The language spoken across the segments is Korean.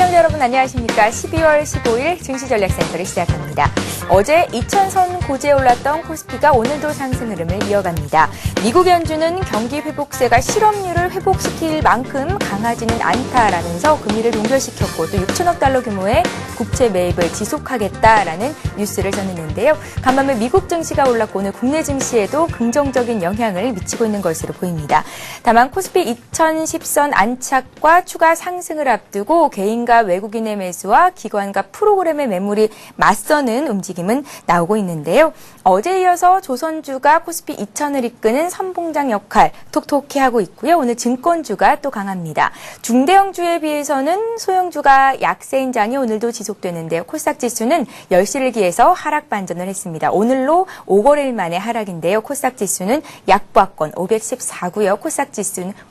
오늘 여러분 안녕하십니까. 12월 15일 증시전략센터를 시작합니다. 어제 2000선 고지에 올랐던 코스피가 오늘도 상승 흐름을 이어갑니다. 미국 연준은 경기 회복세가 실업률을 회복시킬 만큼 강하지는 않다라면서 금리를 동결시켰고 또 6천억 달러 규모의 국채 매입을 지속하겠다라는 뉴스를 전했는데요. 간밤에 미국 증시가 올랐고 오늘 국내 증시에도 긍정적인 영향을 미치고 있는 것으로 보입니다. 다만 코스피 2010선 안착과 추가 상승을 앞두고 개인과 외국인의 매수와 기관과 프로그램의 매물이 맞서는 움직임은 나오고 있는데요. 어제 이어서 조선주가 코스피 2000을 이끄는 선봉장 역할 톡톡히 하고 있고요. 오늘 증권주가 또 강합니다. 중대형주에 비해서는 소형주가 약세인 장이 오늘도 지속되는데요. 코스닥 지수는 10시를 기해서 하락 반전을 했습니다. 오늘로 5거래일 만에 하락인데요. 코스닥 지수는 약보합권 514고요.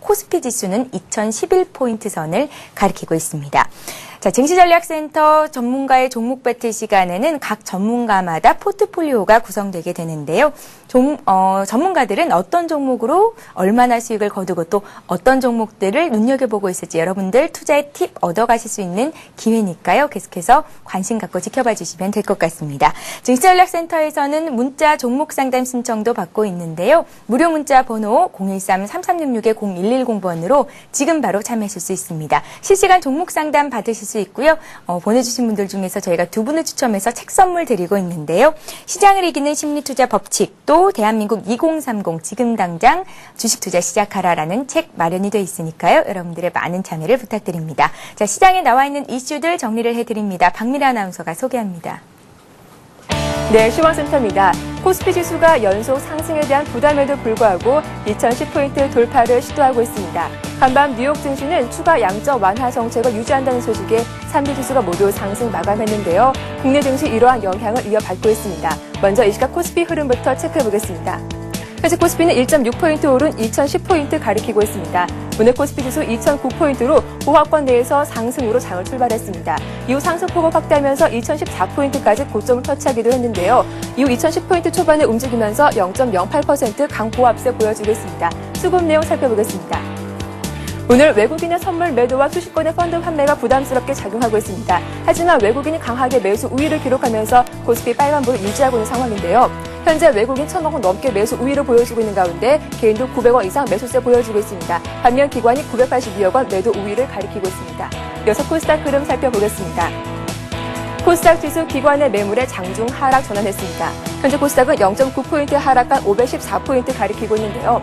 코스피 지수는 2011포인트 선을 가리키고 있습니다. 자, 증시전략센터 전문가의 종목 배틀 시간에는 각 전문가마다 포트폴리오가 구성되게 되는데요. 전문가들은 어떤 종목으로 얼마나 수익을 거두고 또 어떤 종목들을 눈여겨보고 있을지 여러분들 투자의 팁 얻어가실 수 있는 기회니까요. 계속해서 관심 갖고 지켜봐 주시면 될 것 같습니다. 증시전략센터에서는 문자 종목 상담 신청도 받고 있는데요. 무료 문자 번호 013-3366-0110번으로 지금 바로 참여하실 수 있습니다. 실시간 종목 상담 받으실 수 있고요. 보내주신 분들 중에서 저희가 두 분을 추첨해서 책 선물 드리고 있는데요. 시장을 이기는 심리투자 법칙 또 대한민국 2030 지금 당장 주식투자 시작하라라는 책 마련이 되어 있으니까요. 여러분들의 많은 참여를 부탁드립니다. 자, 시장에 나와 있는 이슈들 정리를 해드립니다. 박미라 아나운서가 소개합니다. 네, 시황센터입니다. 코스피 지수가 연속 상승에 대한 부담에도 불구하고 2010포인트 돌파를 시도하고 있습니다. 간밤 뉴욕 증시는 추가 양적 완화 정책을 유지한다는 소식에 3대 지수가 모두 상승 마감했는데요. 국내 증시 이러한 영향을 이어받고 있습니다. 먼저 이 시각 코스피 흐름부터 체크해보겠습니다. 현재 코스피는 1.6포인트 오른 2010포인트 가리키고 있습니다. 오늘 코스피 지수 2009포인트로 보합권 내에서 상승으로 장을 출발했습니다. 이후 상승폭을 확대하면서 2014포인트까지 고점을 터치하기도 했는데요. 이후 2010포인트 초반에 움직이면서 0.08% 강보합세 보여주고 있습니다. 수급 내용 살펴보겠습니다. 오늘 외국인의 선물 매도와 수식권의 펀드 환매가 부담스럽게 작용하고 있습니다. 하지만 외국인이 강하게 매수 우위를 기록하면서 코스피 빨간불을 유지하고 있는 상황인데요. 현재 외국인 1,000억 원 넘게 매수 우위를 보여주고 있는 가운데 개인도 900원 이상 매수세 보여주고 있습니다. 반면 기관이 982억 원 매도 우위를 가리키고 있습니다. 이어서 코스닥 흐름 살펴보겠습니다. 코스닥 지수 기관의 매물에 장중 하락 전환했습니다. 현재 코스닥은 0.9포인트 하락한 514포인트 가리키고 있는데요.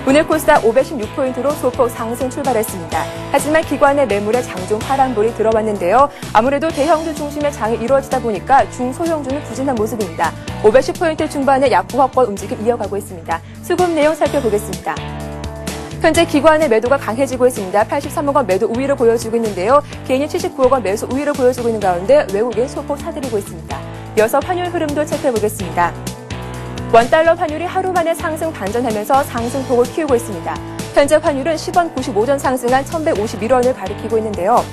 오늘 코스닥 516포인트로 소폭 상승 출발했습니다. 하지만 기관의 매물에 장중 하락물이 들어왔는데요. 아무래도 대형주 중심의 장이 이루어지다 보니까 중소형주는 부진한 모습입니다. 510포인트 중반의 약보합권 움직임 이어가고 있습니다. 수급 내용 살펴보겠습니다. 현재 기관의 매도가 강해지고 있습니다. 83억 원 매도 우위를 보여주고 있는데요. 개인이 79억 원 매수 우위를 보여주고 있는 가운데 외국인 소폭 사들이고 있습니다. 이어서 환율 흐름도 체크해보겠습니다. 원달러 환율이 하루 만에 상승 반전하면서 상승폭을 키우고 있습니다. 현재 환율은 10원 95전 상승한 1,151원을 가리키고 있는데요.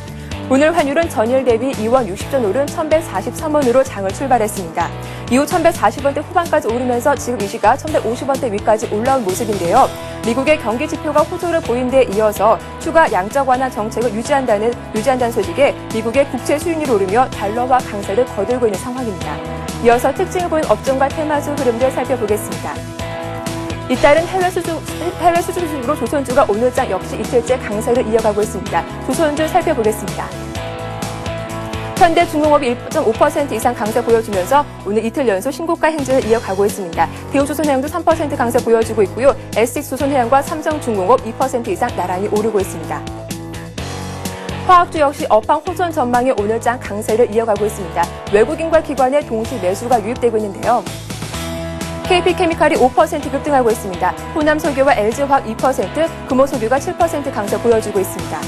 오늘 환율은 전일 대비 2원 60전 오른 1,143원으로 장을 출발했습니다. 이후 1,140원대 후반까지 오르면서 지금 이 시각 1,150원대 위까지 올라온 모습인데요. 미국의 경기 지표가 호조를 보인 데 이어서 추가 양적 완화 정책을 유지한다는 소식에 미국의 국채 수익률이 오르며 달러화 강세를 거들고 있는 상황입니다. 이어서 특징을 보인 업종과 테마주 흐름들 살펴보겠습니다. 잇따른 해외 수주주로 조선주가 오늘장 역시 이틀째 강세를 이어가고 있습니다. 조선주 살펴보겠습니다. 현대중공업이 1.5% 이상 강세 보여주면서 오늘 이틀 연속 신고가 행진을 이어가고 있습니다. 대우조선해양도 3% 강세 보여주고 있고요. SX조선해양과 삼성중공업 2% 이상 나란히 오르고 있습니다. 화학주 역시 업황 호전 전망에 오늘장 강세를 이어가고 있습니다. 외국인과 기관의 동시 매수가 유입되고 있는데요. KP케미칼이 5% 급등하고 있습니다. 호남석유와 LG화학 2%, 금호석유가 7% 강세 보여주고 있습니다.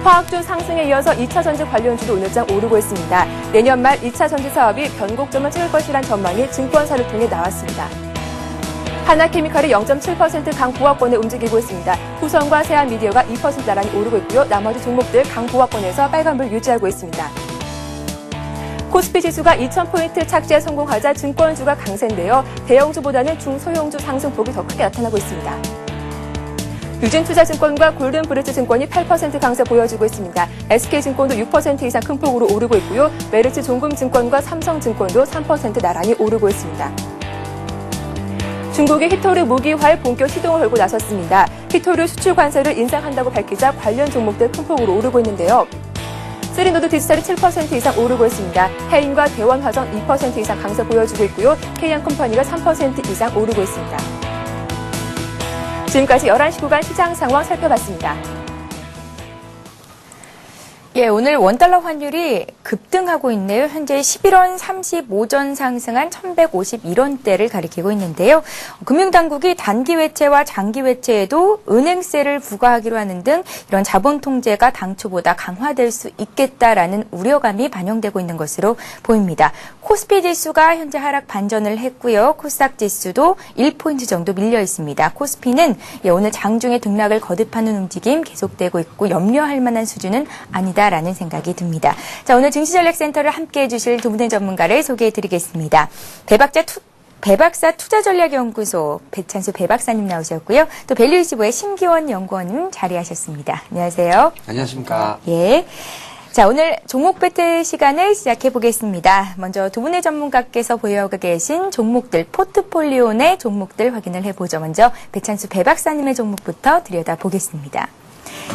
화학주 상승에 이어서 2차 전지 관련주도 오늘장 오르고 있습니다. 내년 말 2차 전지 사업이 변곡점을 찍을 것이란 전망이 증권사를 통해 나왔습니다. 하나케미칼이 0.7% 강보합권에 움직이고 있습니다. 후성과 세아미디어가 2% 나란히 오르고 있고요. 나머지 종목들 강보합권에서 빨간불 유지하고 있습니다. 코스피 지수가 2,000포인트 착지에 성공하자 증권주가 강세인데요. 대형주보다는 중소형주 상승폭이 더 크게 나타나고 있습니다. 유진투자증권과 골든브릿지증권이 8% 강세 보여주고 있습니다. SK증권도 6% 이상 큰 폭으로 오르고 있고요. 메리츠종금증권과 삼성증권도 3% 나란히 오르고 있습니다. 중국이 히토류 무기화에 본격 시동을 걸고 나섰습니다. 히토류 수출 관세를 인상한다고 밝히자 관련 종목들 큰 폭으로 오르고 있는데요. 쓰리노드 디지털이 7% 이상 오르고 있습니다. 해인과 대원화성 2% 이상 강세 보여주고 있고요. K양컴퍼니가 3% 이상 오르고 있습니다. 지금까지 11시 구간 시장 상황 살펴봤습니다. 예, 오늘 원달러 환율이 급등하고 있네요. 현재 11원 35전 상승한 1151원대를 가리키고 있는데요. 금융당국이 단기 외채와 장기 외채에도 은행세를 부과하기로 하는 등 이런 자본 통제가 당초보다 강화될 수 있겠다라는 우려감이 반영되고 있는 것으로 보입니다. 코스피 지수가 현재 하락 반전을 했고요. 코스닥 지수도 1포인트 정도 밀려 있습니다. 코스피는 오늘 장중에 등락을 거듭하는 움직임 계속되고 있고 염려할 만한 수준은 아니다라는 생각이 듭니다. 자, 오늘 증시전략센터를 함께해 주실 두 분의 전문가를 소개해 드리겠습니다. 배박사 투자전략연구소 배찬수 배박사님 나오셨고요. 또 밸류25의 심기원 연구원님 자리하셨습니다. 안녕하세요. 안녕하십니까. 예. 자, 오늘 종목 배틀 시간을 시작해 보겠습니다. 먼저 두 분의 전문가께서 보유하고 계신 종목들, 포트폴리오 내 종목들 확인을 해보죠. 먼저 배찬수 배박사님의 종목부터 들여다보겠습니다.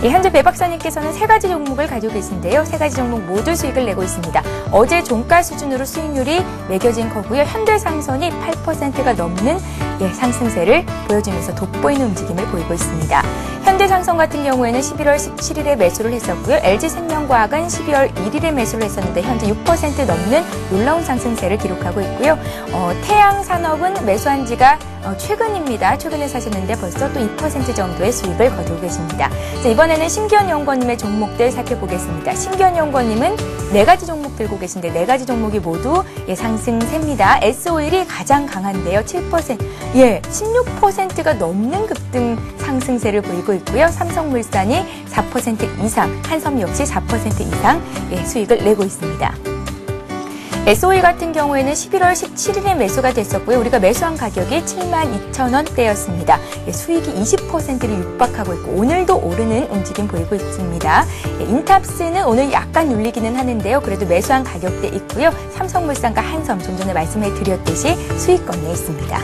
예, 현재 배 박사님께서는 세 가지 종목을 가지고 계신데요. 세 가지 종목 모두 수익을 내고 있습니다. 어제 종가 수준으로 수익률이 매겨진 거고요. 현대상선이 8%가 넘는 상승세를 보여주면서 돋보이는 움직임을 보이고 있습니다. 현대상선 같은 경우에는 11월 17일에 매수를 했었고요. LG생명과학은 12월 1일에 매수를 했었는데 현재 6% 넘는 놀라운 상승세를 기록하고 있고요. 태양산업은 매수한 지가 최근입니다. 최근에 사셨는데 벌써 또 2% 정도의 수익을 거두고 계십니다. 자, 이번에는 심기원 연구원님의 종목들 살펴보겠습니다. 심기원 연구원님은 네 가지 종목 들고 계신데 네 가지 종목이 모두 상승세입니다. S-오일이 가장 강한데요. 16%가 넘는 급등 상승세를 보이고 있고요. 삼성물산이 4% 이상, 한섬 역시 4% 이상 수익을 내고 있습니다. S-오일 같은 경우에는 11월 17일에 매수가 됐었고요. 우리가 매수한 가격이 72,000원대였습니다. 수익이 20%를 육박하고 있고 오늘도 오르는 움직임 보이고 있습니다. 인탑스는 오늘 약간 눌리기는 하는데요. 그래도 매수한 가격대 있고요. 삼성물산과 한섬 좀 전에 말씀해 드렸듯이 수익권에 있습니다.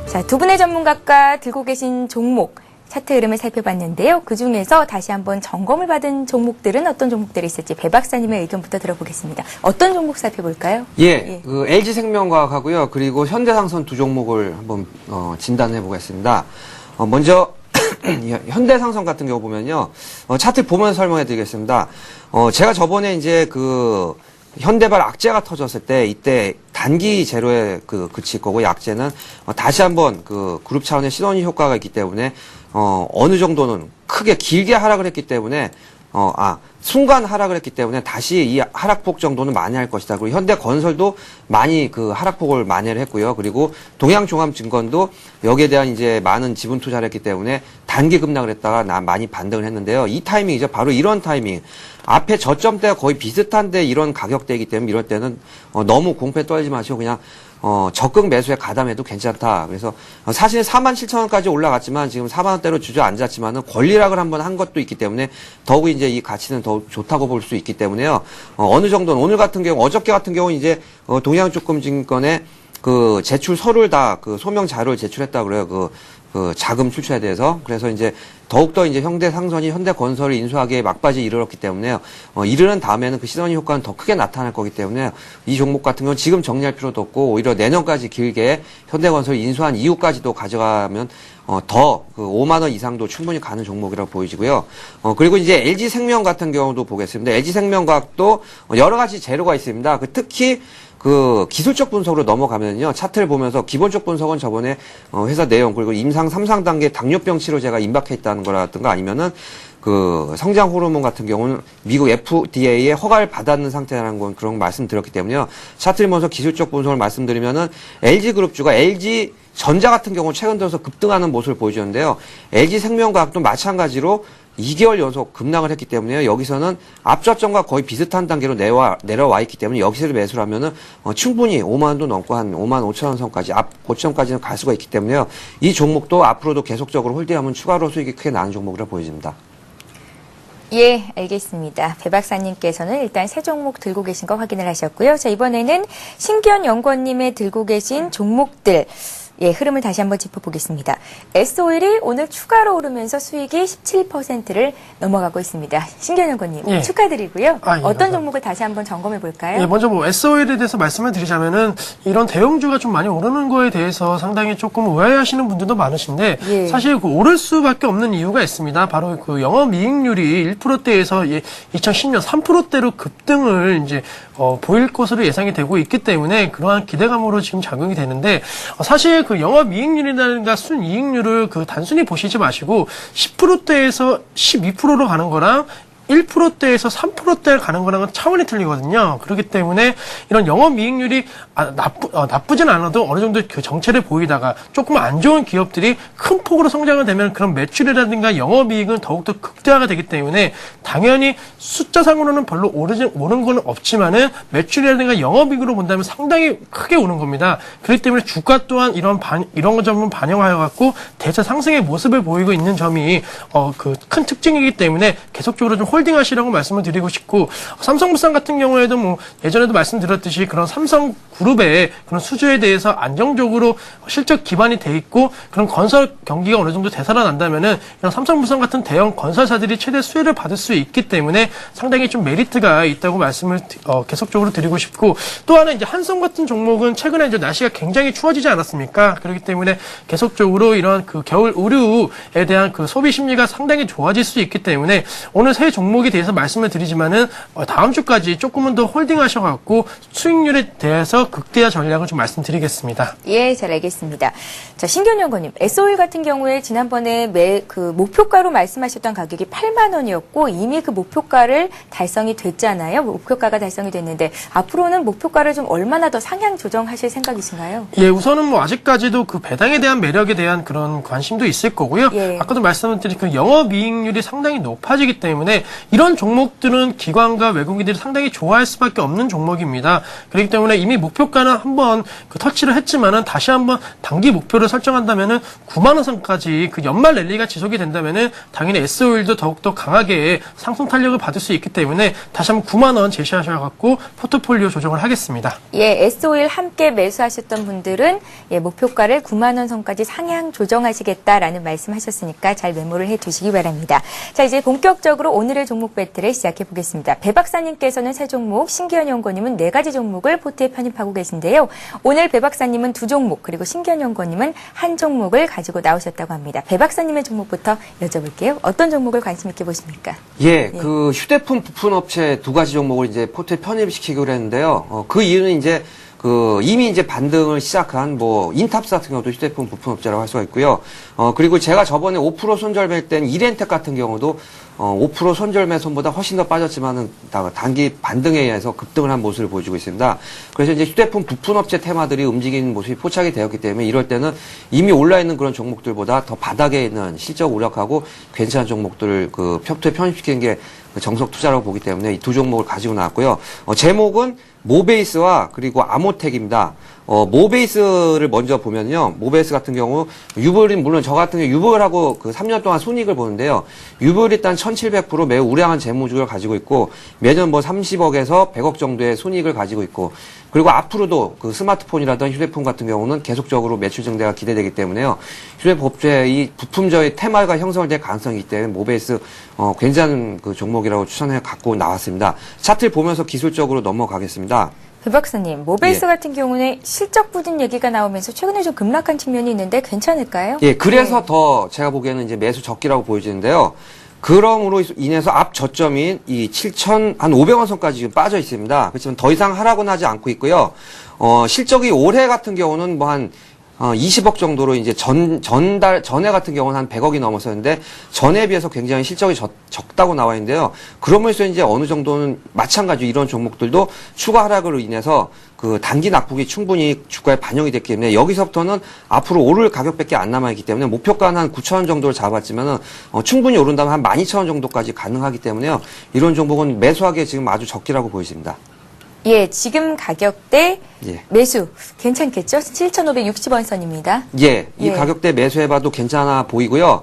자, 두 분의 전문가가 들고 계신 종목 차트 흐름을 살펴봤는데요. 그중에서 다시 한번 점검을 받은 종목들은 어떤 종목들이 있을지 배 박사님의 의견부터 들어보겠습니다. 어떤 종목 살펴볼까요? 그 LG생명과학하고요. 그리고 현대상선 두 종목을 한번 진단해 보겠습니다. 먼저 현대상선 같은 경우 보면요. 차트 보면서 설명해 드리겠습니다. 제가 저번에 이제 현대발 악재가 터졌을 때 이때 단기 제로에 그칠 거고 약재는 다시 한번 그룹 차원의 시너지 효과가 있기 때문에 어느 정도는 크게 길게 하락을 했기 때문에 순간 하락을 했기 때문에 다시 이 하락폭 정도는 만회할 것이다. 그리고 현대건설도 많이 하락폭을 만회를 했고요. 그리고 동양종합증권도 여기에 대한 이제 많은 지분 투자를 했기 때문에 단기 급락을 했다가 많이 반등을 했는데요. 이 타이밍이죠. 바로 이런 타이밍. 앞에 저점대가 거의 비슷한데 이런 가격대이기 때문에 이럴 때는 너무 공포에 떨지 마시고 그냥 적극 매수에 가담해도 괜찮다. 그래서 사실 47,000원까지 올라갔지만 지금 4만원대로 주저앉았지만은 권리락을 한번 한 것도 있기 때문에 더욱 이제 이 가치는 더욱 좋다고 볼 수 있기 때문에요. 어느 정도는 오늘 같은 경우 어저께 같은 경우 이제 동양조금증권에 제출 서류를 다 소명 자료를 제출했다 그래요. 자금 출처에 대해서. 그래서 이제 더욱더 이제 현대상선이 현대건설을 인수하기에 막바지에 이르렀기 때문에요. 이르는 다음에는 시너지 효과는 더 크게 나타날 거기 때문에 이 종목 같은 경우는 지금 정리할 필요도 없고 오히려 내년까지 길게 현대건설을 인수한 이후까지도 가져가면 더 5만원 이상도 충분히 가는 종목이라고 보이지고요. 그리고 이제 LG생명 같은 경우도 보겠습니다. LG생명과학도 여러 가지 재료가 있습니다. 특히 기술적 분석으로 넘어가면요. 차트를 보면서 기본적 분석은 저번에 회사 내용 그리고 임상 3상 단계 당뇨병 치료제가 임박해 있다는 거라든가 아니면은 성장 호르몬 같은 경우는 미국 FDA에 허가를 받았는 상태라는 건 그런 말씀드렸기 때문에요. 차트를 보면서 기술적 분석을 말씀드리면은 LG그룹주가 LG 전자 같은 경우 최근 들어서 급등하는 모습을 보여주는데요. LG생명과학도 마찬가지로 2개월 연속 급락을 했기 때문에 여기서는 앞저점과 거의 비슷한 단계로 내려와 있기 때문에 여기서 매수를 하면은 충분히 5만 원도 넘고 한 5만 5천 원 선까지 앞 고점까지는 갈 수가 있기 때문에요. 이 종목도 앞으로도 계속적으로 홀딩하면 추가로 수익이 크게 나는 종목이라 보여집니다. 예, 알겠습니다. 배 박사님께서는 일단 새 종목 들고 계신 거 확인을 하셨고요. 자, 이번에는 신기현 연구원님의 들고 계신 종목들. 예, 흐름을 다시 한번 짚어보겠습니다. S-오일이 오늘 추가로 오르면서 수익이 17%를 넘어가고 있습니다. 신기현 연구원님, 예. 축하드리고요. 예, 어떤 감사합니다. 종목을 다시 한번 점검해 볼까요? 예, 먼저 S-오일에 대해서 말씀을 드리자면은 이런 대형주가 좀 많이 오르는 거에 대해서 상당히 조금 의아해하시는 분들도 많으신데 예. 사실 그 오를 수밖에 없는 이유가 있습니다. 바로 그 영업이익률이 1%대에서 2010년 3%대로 급등을 이제 보일 것으로 예상이 되고 있기 때문에 그러한 기대감으로 지금 작용이 되는데 사실 그 영업이익률이라든가 순이익률을 그 단순히 보시지 마시고 10%대에서 12%로 가는 거랑 1%대에서 3%대를 가는 거랑은 차원이 틀리거든요. 그렇기 때문에 이런 영업이익률이 나쁘진 않아도 어느 정도 그 정체를 보이다가 조금 안 좋은 기업들이 큰 폭으로 성장을 되면 그런 매출이라든가 영업이익은 더욱더 극대화가 되기 때문에 당연히 숫자상으로는 별로 오른 건 없지만은 매출이라든가 영업이익으로 본다면 상당히 크게 오는 겁니다. 그렇기 때문에 주가 또한 이런 점을 반영하여 갖고 대차 상승의 모습을 보이고 있는 점이 그 큰 특징이기 때문에 계속적으로 좀 홀딩하시라고 말씀을 드리고 싶고 삼성물산 같은 경우에도 뭐 예전에도 말씀드렸듯이 그런 삼성그룹의 그런 수주에 대해서 안정적으로 실적 기반이 돼 있고 그런 건설 경기가 어느 정도 되살아난다면은 이런 삼성물산 같은 대형 건설사들이 최대 수혜를 받을 수 있기 때문에 상당히 좀 메리트가 있다고 말씀을 계속적으로 드리고 싶고 또 하나 이제 한성 같은 종목은 최근에 이제 날씨가 굉장히 추워지지 않았습니까? 그렇기 때문에 계속적으로 이런 그 겨울 의류에 대한 그 소비 심리가 상당히 좋아질 수 있기 때문에 오늘 새 종목에 대해서 말씀을 드리지만은 다음 주까지 조금은 더 홀딩하셔갖고 수익률에 대해서 극대화 전략을 좀 말씀드리겠습니다. 예, 잘 알겠습니다. 자, 신기현 연구원님, S-오일 같은 경우에 지난번에 그 목표가로 말씀하셨던 가격이 8만 원이었고 이미 그 목표가를 달성이 됐잖아요. 목표가가 달성이 됐는데 앞으로는 목표가를 좀 얼마나 더 상향 조정하실 생각이신가요? 예, 우선은 뭐 아직까지도 그 배당에 대한 매력에 대한 그런 관심도 있을 거고요. 예. 아까도 말씀드린 그 영업이익률이 상당히 높아지기 때문에 이런 종목들은 기관과 외국인들이 상당히 좋아할 수밖에 없는 종목입니다. 그렇기 때문에 이미 목표가는 한번 그 터치를 했지만은 다시 한번 단기 목표를 설정한다면은 9만 원 선까지 그 연말 랠리가 지속이 된다면은 당연히 S-오일도 더욱더 강하게 상승 탄력을 받을 수 있기 때문에 다시 한번 9만 원 제시하셔갖고 포트폴리오 조정을 하겠습니다. 예, S-오일 함께 매수하셨던 분들은 예, 목표가를 9만 원 선까지 상향 조정하시겠다라는 말씀하셨으니까 잘 메모를 해두시기 바랍니다. 자, 이제 본격적으로 오늘의 종목 배틀을 시작해 보겠습니다. 배 박사님께서는 세 종목, 신기현 연구원님은 4가지 종목을 포트에 편입하고 계신데요. 오늘 배 박사님은 2종목, 그리고 신기현 연구원님은 1종목을 가지고 나오셨다고 합니다. 배 박사님의 종목부터 여쭤볼게요. 어떤 종목을 관심 있게 보십니까? 예, 그 휴대폰 부품 업체 2가지 종목을 이제 포트에 편입시키기로 했는데요. 그 이유는 이제 이미 이제 반등을 시작한 인탑스 같은 경우도 휴대폰 부품 업체라고 할 수가 있고요. 그리고 제가 저번에 5% 손절매 땐 이렌텍 같은 경우도 5% 손절매 손보다 훨씬 더 빠졌지만은 단기 반등에 의해서 급등을 한 모습을 보여주고 있습니다. 그래서 이제 휴대폰 부품 업체 테마들이 움직이는 모습이 포착이 되었기 때문에 이럴 때는 이미 올라 있는 그런 종목들보다 더 바닥에 있는 실적 우력하고 괜찮은 종목들을 그 표트에 편입시키는 게 정석 투자라고 보기 때문에 이 2종목을 가지고 나왔고요. 제목은 모베이스와 그리고 아모텍입니다. 모베이스를 먼저 보면요. 모베이스 같은 경우 유불은 물론 저 같은 경우 유불하고 그 3년 동안 손익을 보는데요. 유불 일단 1700% 매우 우량한 재무주를 가지고 있고 매년 30억에서 100억 정도의 손익을 가지고 있고 그리고 앞으로도 그 스마트폰이라든 휴대폰 같은 경우는 계속적으로 매출 증대가 기대되기 때문에요. 휴대폰 업체의 이 부품저의 테마가 형성될 가능성이 있기 때문에 모베이스 괜찮은 그 종목이라고 추천해 갖고 나왔습니다. 차트를 보면서 기술적으로 넘어가겠습니다. 배 박사님, 모베이스 예. 같은 경우는 실적 부진 얘기가 나오면서 최근에 좀 급락한 측면이 있는데 괜찮을까요? 예, 그래서 더 제가 보기에는 이제 매수 적기라고 보여지는데요. 그럼으로 인해서 앞 저점인 이 7,500원 선까지 지금 빠져 있습니다. 그렇지만 더 이상 하락은 하지 않고 있고요. 실적이 올해 같은 경우는 20억 정도로 이제 전해 같은 경우는 한 100억이 넘었었는데 전에 비해서 굉장히 실적이 적다고 나와 있는데요. 그러면서 이제 어느 정도는 마찬가지로 이런 종목들도 추가 하락으로 인해서 그 단기 낙폭이 충분히 주가에 반영이 됐기 때문에 여기서부터는 앞으로 오를 가격밖에 안 남아있기 때문에 목표가는 한 9,000원 정도를 잡았지만은 충분히 오른다면 한 12,000원 정도까지 가능하기 때문에요. 이런 종목은 매수하기에 지금 아주 적기라고 보여집니다. 예, 지금 가격대 예. 매수 괜찮겠죠? 7,560원 선입니다. 예, 이 예. 가격대 매수해봐도 괜찮아 보이고요.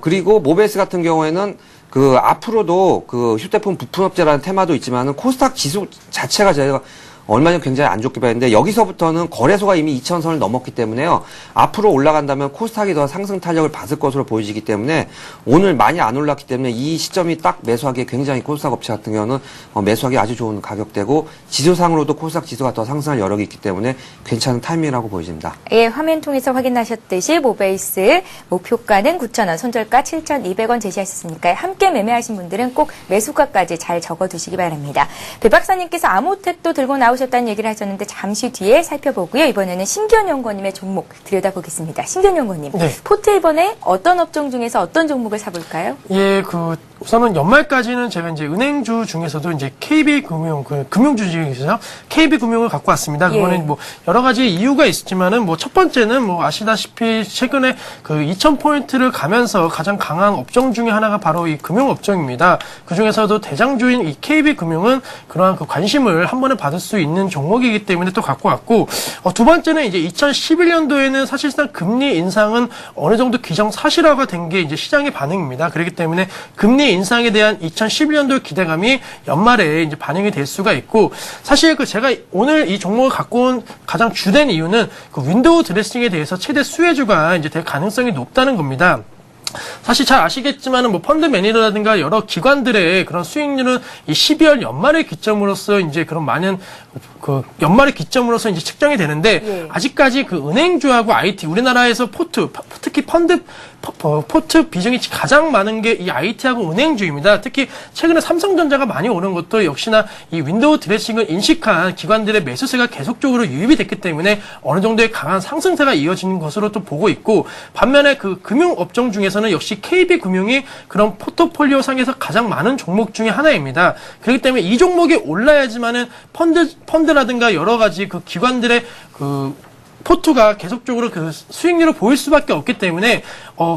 그리고 모베이스 같은 경우에는 그 앞으로도 그 휴대폰 부품업체라는 테마도 있지만은 코스닥 지수 자체가 제가 얼마 전 굉장히 안 좋게 봤는데 여기서부터는 거래소가 이미 2,000선을 넘었기 때문에요. 앞으로 올라간다면 코스닥이 더 상승 탄력을 받을 것으로 보이기 때문에 오늘 많이 안 올랐기 때문에 이 시점이 딱 매수하기에 굉장히 코스닥 업체 같은 경우는 매수하기 아주 좋은 가격대고 지수상으로도 코스닥 지수가 더 상승할 여력이 있기 때문에 괜찮은 타이밍이라고 보여집니다. 예, 화면 통해서 확인하셨듯이 모베이스 목표가는 9,000원, 손절가 7,200원 제시하셨으니까 함께 매매하신 분들은 꼭 매수가까지 잘 적어두시기 바랍니다. 배 박사님께서 아모텍도 들고 나오셨다는 얘기를 하셨는데 잠시 뒤에 살펴보고요. 이번에는 신기현 연구원님의 종목 들여다보겠습니다. 신기현 연구원님, 네. 포트 이번에 어떤 업종 중에서 어떤 종목을 사볼까요? 예, 우선은 연말까지는 제가 이제 은행주 중에서도 이제 KB금융, 금융주 중에서 KB금융을 갖고 왔습니다. 그거는 예. 뭐 여러 가지 이유가 있지만은 뭐 첫 번째는 뭐 아시다시피 최근에 그 2,000포인트를 가면서 가장 강한 업종 중에 하나가 바로 이 금융업종입니다. 그 중에서도 대장주인 이 KB금융은 그러한 그 관심을 한 번에 받을 수 있는 종목이기 때문에 또 갖고 왔고, 두 번째는 이제 2011년도에는 사실상 금리 인상은 어느 정도 기정사실화가 된 게 이제 시장의 반응입니다. 그렇기 때문에 금리 인상에 대한 2011년도 기대감이 연말에 이제 반영이 될 수가 있고, 사실 제가 오늘 이 종목을 갖고 온 가장 주된 이유는 그 윈도우 드레싱에 대해서 최대 수혜주가 이제 될 가능성이 높다는 겁니다. 사실 잘 아시겠지만은 뭐 펀드 매니저라든가 여러 기관들의 그런 수익률은 이 12월 연말을 기점으로서 이제 그런 많은 그 연말의 기점으로서 이제 측정이 되는데 예. 아직까지 그 은행주하고 IT 우리나라에서 특히 포트 비중이 가장 많은 게 이 IT하고 은행주입니다. 특히 최근에 삼성전자가 많이 오른 것도 역시나 이 윈도우 드레싱을 인식한 기관들의 매수세가 계속적으로 유입이 됐기 때문에 어느 정도의 강한 상승세가 이어지는 것으로 또 보고 있고, 반면에 그 금융업종 중에서는 역시 KB금융이 그런 포트폴리오 상에서 가장 많은 종목 중에 하나입니다. 그렇기 때문에 이 종목이 올라야지만은 펀드라든가 여러 가지 그 기관들의 그 포트가 계속적으로 그 수익률을 보일 수밖에 없기 때문에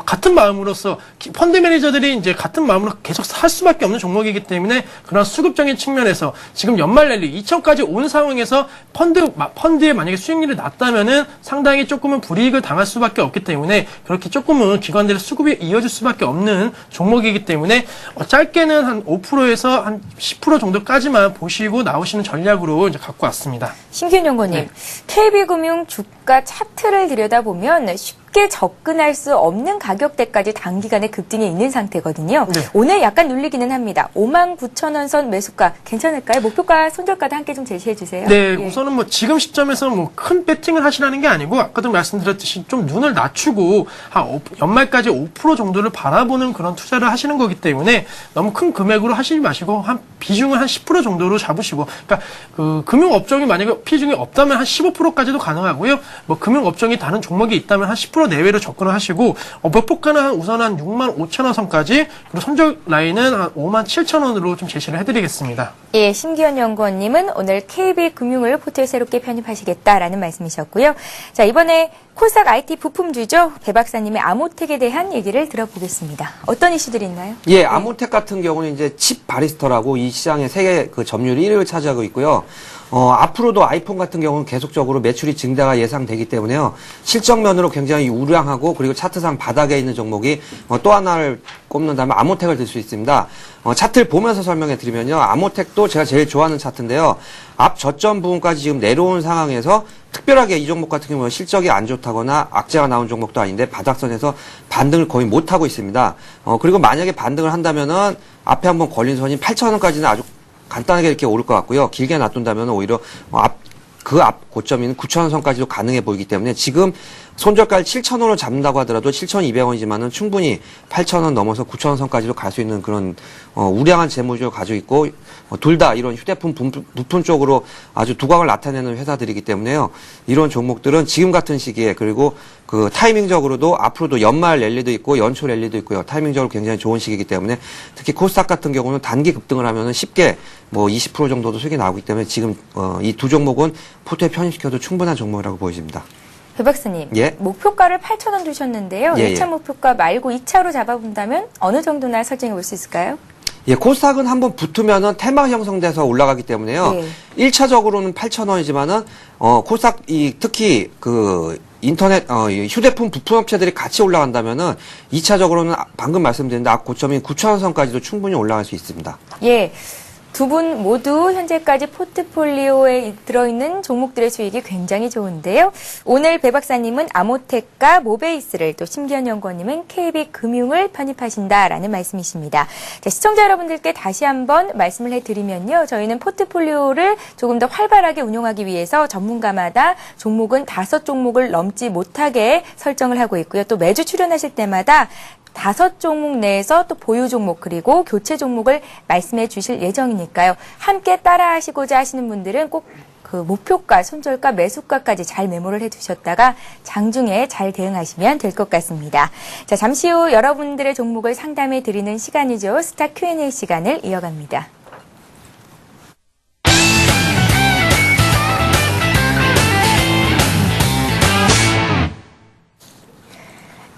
같은 마음으로서 펀드 매니저들이 이제 같은 마음으로 계속 살 수밖에 없는 종목이기 때문에 그런 수급적인 측면에서 지금 연말 랠리 2천까지 온 상황에서 펀드에 만약에 수익률이 낮다면은 상당히 조금은 불이익을 당할 수밖에 없기 때문에 그렇게 조금은 기관들의 수급이 이어질 수밖에 없는 종목이기 때문에 짧게는 한 5%에서 한 10% 정도까지만 보시고 나오시는 전략으로 이제 갖고 왔습니다. 신기현 연구원님, 네. KB금융 주가 차트를 들여다보면 쉽게 접근할 수 없는 가격대까지 단기간에 급등이 있는 상태거든요. 네. 오늘 약간 눌리기는 합니다. 59,000원 선 매수가 괜찮을까요? 목표가 손절가도 함께 좀 제시해 주세요. 네, 예. 우선은 뭐 지금 시점에서 뭐 큰 배팅을 하시라는 게 아니고 아까도 말씀드렸듯이 좀 눈을 낮추고 한 연말까지 5% 정도를 바라보는 그런 투자를 하시는 거기 때문에 너무 큰 금액으로 하시지 마시고 한 비중을 한 10% 정도로 잡으시고, 그러니까 그 금융업종이 만약에 비중이 없다면 한 15%까지도 가능하고요. 뭐 금융업종이 다른 종목이 있다면 한 10% 내외로 접근을 하시고, 목표가는 우선 한 65,000원 선까지, 그리고 손절 라인은 한 57,000원으로 좀 제시를 해드리겠습니다. 예, 신기현 연구원님은 오늘 KB금융을 포트에 새롭게 편입하시겠다라는 말씀이셨고요. 자, 이번에 코스닥 IT 부품주죠. 배 박사님의 아모텍에 대한 얘기를 들어보겠습니다. 어떤 이슈들이 있나요? 예, 아모텍 같은 경우는 이제 칩 바리스터라고 이 시장의 세계 그 점유율 1위를 차지하고 있고요. 앞으로도 아이폰 같은 경우는 계속적으로 매출이 증대가 예상되기 때문에요. 실적면으로 굉장히 우량하고, 그리고 차트상 바닥에 있는 종목이 또 하나를 꼽는다면 아모텍을 들 수 있습니다. 차트를 보면서 설명해 드리면요. 아모텍도 제가 제일 좋아하는 차트인데요. 앞 저점 부분까지 지금 내려온 상황에서 특별하게 이 종목 같은 경우는 실적이 안 좋다거나 악재가 나온 종목도 아닌데 바닥선에서 반등을 거의 못하고 있습니다. 그리고 만약에 반등을 한다면은 앞에 한번 걸린 선이 8,000원까지는 아주 간단하게 이렇게 오를 것 같고요. 길게 놔둔다면 오히려 그 앞 고점인 9,000원 선까지도 가능해 보이기 때문에 지금 손절가를 7,000원으로 잡는다고 하더라도 7,200원이지만은 충분히 8,000원 넘어서 9,000원 선까지도 갈 수 있는 그런 우량한 재무주를 가지고 있고 둘 다 이런 휴대폰 부품 쪽으로 아주 두각을 나타내는 회사들이기 때문에요. 이런 종목들은 지금 같은 시기에 그리고 그 타이밍적으로도 앞으로도 연말 랠리도 있고 연초 랠리도 있고요. 타이밍적으로 굉장히 좋은 시기이기 때문에 특히 코스닥 같은 경우는 단기 급등을 하면은 쉽게 뭐 20% 정도도 수익이 나오기 때문에 지금 이 두 종목은 포트에 편입시켜도 충분한 종목이라고 보여집니다. 배 박사님, 예. 목표가를 8,000원 두셨는데요. 예, 1차 예. 목표가 말고 2차로 잡아본다면 어느 정도나 설정해 볼 수 있을까요? 예, 코스닥은 한번 붙으면은 테마 형성돼서 올라가기 때문에요. 네. 1차적으로는 8,000원이지만은, 코스닥, 특히 인터넷, 휴대폰 부품 업체들이 같이 올라간다면은 2차적으로는 방금 말씀드린 고점인 9,000원 선까지도 충분히 올라갈 수 있습니다. 예. 두 분 모두 현재까지 포트폴리오에 들어있는 종목들의 수익이 굉장히 좋은데요. 오늘 배 박사님은 아모텍과 모베이스를, 또 심기현 연구원님은 KB금융을 편입하신다라는 말씀이십니다. 자, 시청자 여러분들께 다시 한번 말씀을 해드리면요. 저희는 포트폴리오를 조금 더 활발하게 운용하기 위해서 전문가마다 종목은 5종목을 넘지 못하게 설정을 하고 있고요. 또 매주 출연하실 때마다 5종목 내에서 또 보유 종목 그리고 교체 종목을 말씀해 주실 예정이니까요. 함께 따라 하시고자 하시는 분들은 꼭 그 목표가, 손절가, 매수가까지 잘 메모를 해 두셨다가 장중에 잘 대응하시면 될 것 같습니다. 자, 잠시 후 여러분들의 종목을 상담해 드리는 시간이죠. 스타 Q&A 시간을 이어갑니다.